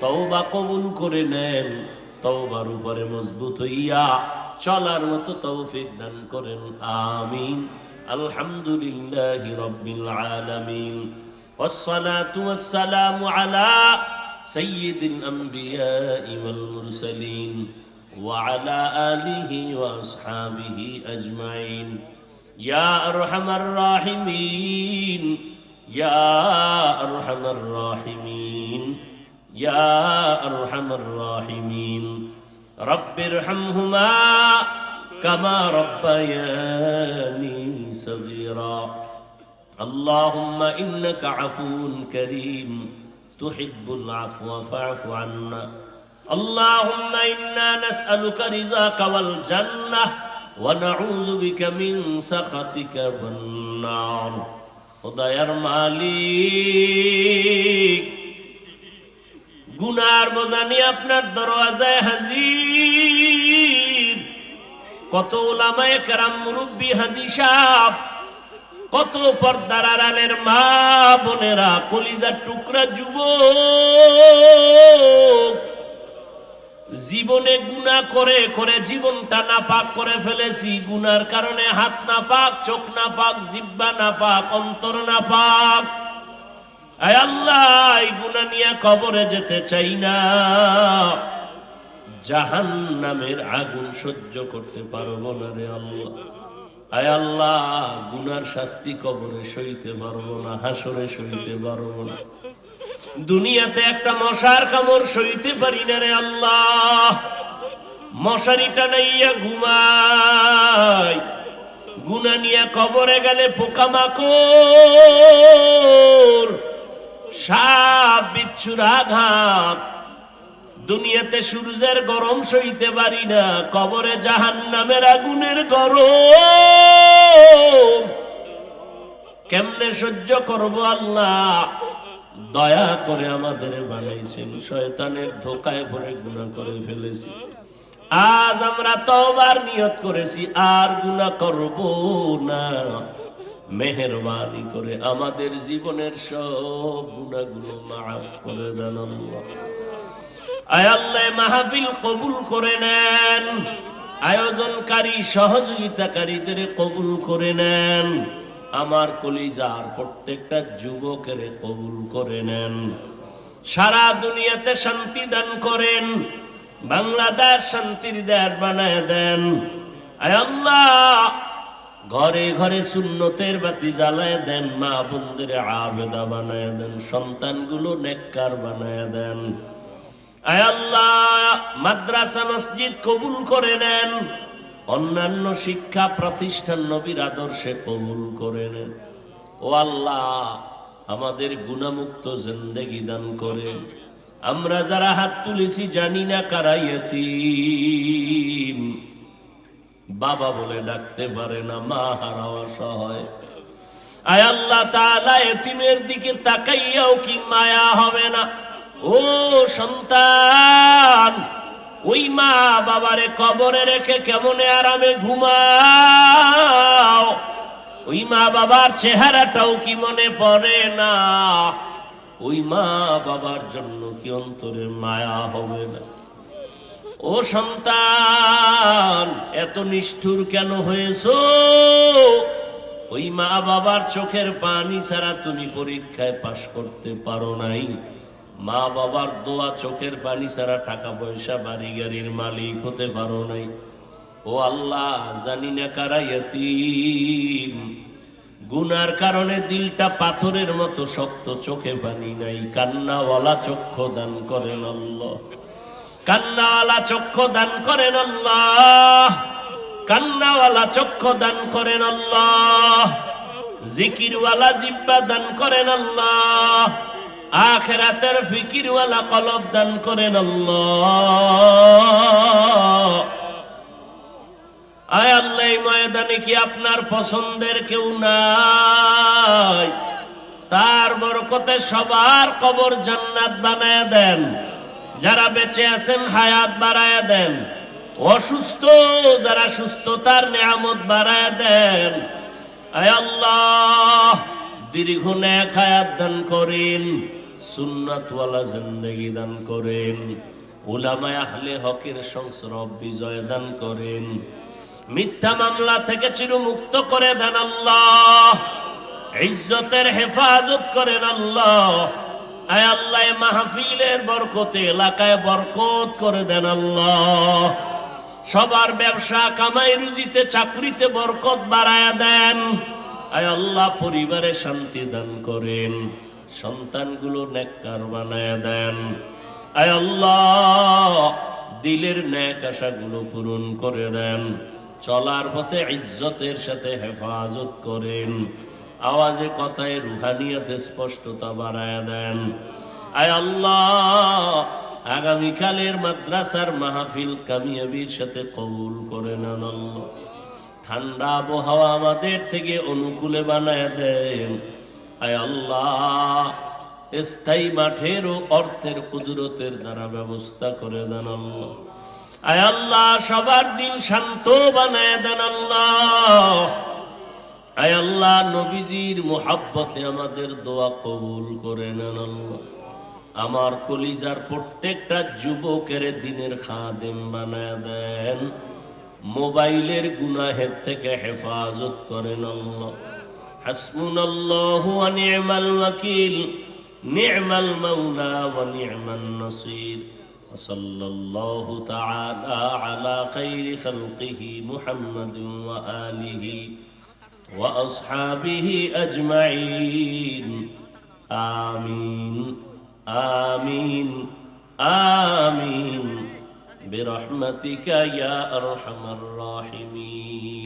তওবা কবুল করে নেন, তওবার উপরে মজবুত হইয়া চলার মতো তৌফিক দান করেন। আমিন। আলহামদুলিল্লাহি রাব্বিল আলামিন, ওয়াসসালাতু ওয়াসসালামু আলা সাইয়্যিদিল আমবিয়াই ওয়াল মুরসালিন ওয়া আলা আলিহি ওয়া আসহাবিহি আজমাইন। ইয়া আরহামার রাহিমিন, ইয়া আরহামার রাহিমিন, ইয়া আরহামার রাহিমিন। রব্বিরহামহুমা কামা রব্বায়ানি সগীরা। আল্লাহুম্মা ইন্নাকা আফুউন কারীম তুহিব্বুল আফওয়া ফা'ফু আন্না। আল্লাহুম্মা ইন্না নাসআলুকা রিযাকা ওয়াল জান্নাহ ওয়া নাউযু বিকা মিন সাখাতিকা ওয়ান নার। খোদায়ার মালিক, গুনার বোঝা নিয়ে আপনার দরওয়াজায় হাজির। কত উলামায়ে কেরাম, মুরব্বী, হাজী সাহেব, কত পর্দার আড়ালের মা বোনেরা, কলিজার টুকরা যুবক, জীবনে গুনাহ করে করে জীবনটা নাপাক করে ফেলেছি। গুনার কারণে হাত নাপাক, চোখ নাপাক, জিহ্বা নাপাক, অন্তর নাপাক। আয় আল্লাহ, এই গুনাহ নিয়ে কবরে যেতে চাই না, জাহান্নামের আগুন সহ্য করতে পারবো না রে আল্লাহ। আয় আল্লাহ, গুনার শাস্তি কবরে সইতে পারবো না, হাসরে সইতে পারবো না, দুনিয়াতে একটা মশার কামড় সইতে পারি না রে আল্লাহ। মশারিটা নাইয়া ঘুমাই, গুনাহ নিয়ে কবরে গেলে পোকামাকড়, সাপ বিচ্ছুর আঘাত। দুনিয়াতে সূর্যের গরম সইতে পারি না, কবরে জাহান্নামের আগুনের গরম কেমনে সহ্য করব আল্লাহ? দয়া করে আমাদের বানাইছেন, শয়তানের ধোকায় পড়ে গুনাহ করে ফেলেছি। আজ আমরা তওবার নিয়ত করেছি, আর গুনাহ করব না। মেহেরবানি করে আমাদের জীবনের সব গুনাহগুলো মাফ করে দেন আল্লাহ। আয় আল্লাহ, মাহফিল কবুল করে নেন, আয়োজনকারী সহযোগিতাকারীদের কবুল করে নেন, আমার কলিজার প্রত্যেকটা যুবকের কবুল করে নেন। সারা দুনিয়াতে শান্তি দান করেন, বাংলাদেশ শান্তির দেশ বানায় দেন। আয় আল্লাহ, ঘরে ঘরে সুন্নতের বাতি জ্বালায় দেন, মা বোনদের আবেদা বানায় দেন, সন্তানগুলো নেককার বানায় দেন। আয় আল্লাহ, মাদ্রাসা মসজিদ কবুল করে নেন, অন্যান্য শিক্ষা প্রতিষ্ঠান নবীর আদর্শে কবুল করে নেন। ও আল্লাহ, আমাদের গুনাহমুক্ত জিন্দেগি দান করেন, আমরা যারা হাত তুলেছি জানি না কারা ইয়তীম, বাবা বলে ডাকতে পারে না, মা হারাও অসহায়। আয় আল্লাহ তাআলা, এতিমের দিকে তাকাইয়াও কি মায়া হবে না? ও সন্তান, ওই মা বাবারে কবরে রেখে কেমনে আরামে ঘুমাও? ওই মা বাবার চেহারাটাও কি মনে পড়ে না? ওই মা বাবার জন্য কি অন্তরে মায়া হবে না? ও সন্তান, এত নিষ্ঠুর কেন হয়েছো? ওই মা বাবার চোখের পানি ছাড়া তুমি পরীক্ষায় পাশ করতে পারো নাই। মা বাবার দোয়া, চোখের পানি ছাড়া টাকা পয়সা বাড়ি গাড়ির মালিক হতে পারো নাই। ও আল্লাহ, জানি না কারা ইয়তীম, গুনার কারণে দিলটা পাথরের মতো শক্ত, চোখে পানি নাই। কান্নাওয়ালা চক্ষু দান করেন আল্লাহ, কান্নাওয়ালা চক্ষু দান করেন আল্লাহ, কান্নাওয়ালা চক্ষু দান করেন আল্লাহ, জিকিরওয়ালা জিহ্বা দান করেন আল্লাহ, আখিরাতের ফিকিরওয়ালা কলব দান করেন আল্লাহ। আয় আল্লাহ, এই ময়দানে কি আপনার পছন্দের কেউ নাই? তার বরকতে সবার কবর জান্নাত বানায় দেন। যারা বেঁচে আছেন হায়াত বাড়ায় দেন। অসুস্থ যারা সুস্থতার নিয়ামত বাড়ায় দেন। আয় আল্লাহ, দীর্ঘ নেক হায়াত দান করেন, সুন্নাতওয়ালা জিন্দেগি দান করেন, উলামায়ে আহলে হকের সংস্রব বিজয় দান করেন, মিথ্যা মামলা থেকে চিরমুক্ত করে দেন আল্লাহ, ইজ্জতের হেফাজত করেন আল্লাহ। আয় আল্লাহ, মাহফিলের বরকতে এলাকায় বরকত করে দেন আল্লাহ। সবার ব্যবসা কামাই রুজিতে চাকরিতে বরকত বাড়ায়া দেন। আয় আল্লাহ, পরিবারে শান্তি দান করেন, সন্তানগুলো নেককার বানায়া দেন। আয় আল্লাহ, দিলের নেক আশাগুলো পূরণ করে দেন। চলার পথে ইজ্জতের সাথে হেফাজত করেন। আওয়াজে কথায় রুহানিয়াতে স্পষ্টতা বাড়ায়া দেন। আয় আল্লাহ, আগামীকালের মাদ্রাসার মাহফিল কামিয়াবির সাথে কবুল করে নেন আল্লাহ। ঠান্ডা আবহাওয়া আমাদের থেকে অনুকূলে বানায় দেন। আয় আল্লাহ, স্থায়ী মাঠের ও অর্থের কুদরতের দ্বারা ব্যবস্থা করে দেন আল্লাহ। আয় আল্লাহ, সবার দিল শান্ত বানায় দেন আল্লাহ। আয় আল্লাহ, নবীজির মুহাব্বতে আমাদের দোয়া কবুল করে নেন আল্লাহ। আমার কলিজার প্রত্যেকটা যুবকের দিনের খাদেম বানায় দেন। মোবাইলের গুনাহের থেকে হেফাজত করেন আল্লাহ। হাসবুনাল্লাহু ওয়া নি'মাল ওয়াকিল, নি'মাল মাওলা ওয়া নি'মান নাসির। ওয়া সাল্লাল্লাহু তাআলা আলা খাইরি খালকিহি মুহাম্মাদিন ওয়া আলিহি ওয়া আসহাবিহি আজমাইন। আমিন আমিন আমিন বিরহমাতিকা ইয়া আরহামার রাহিমিন।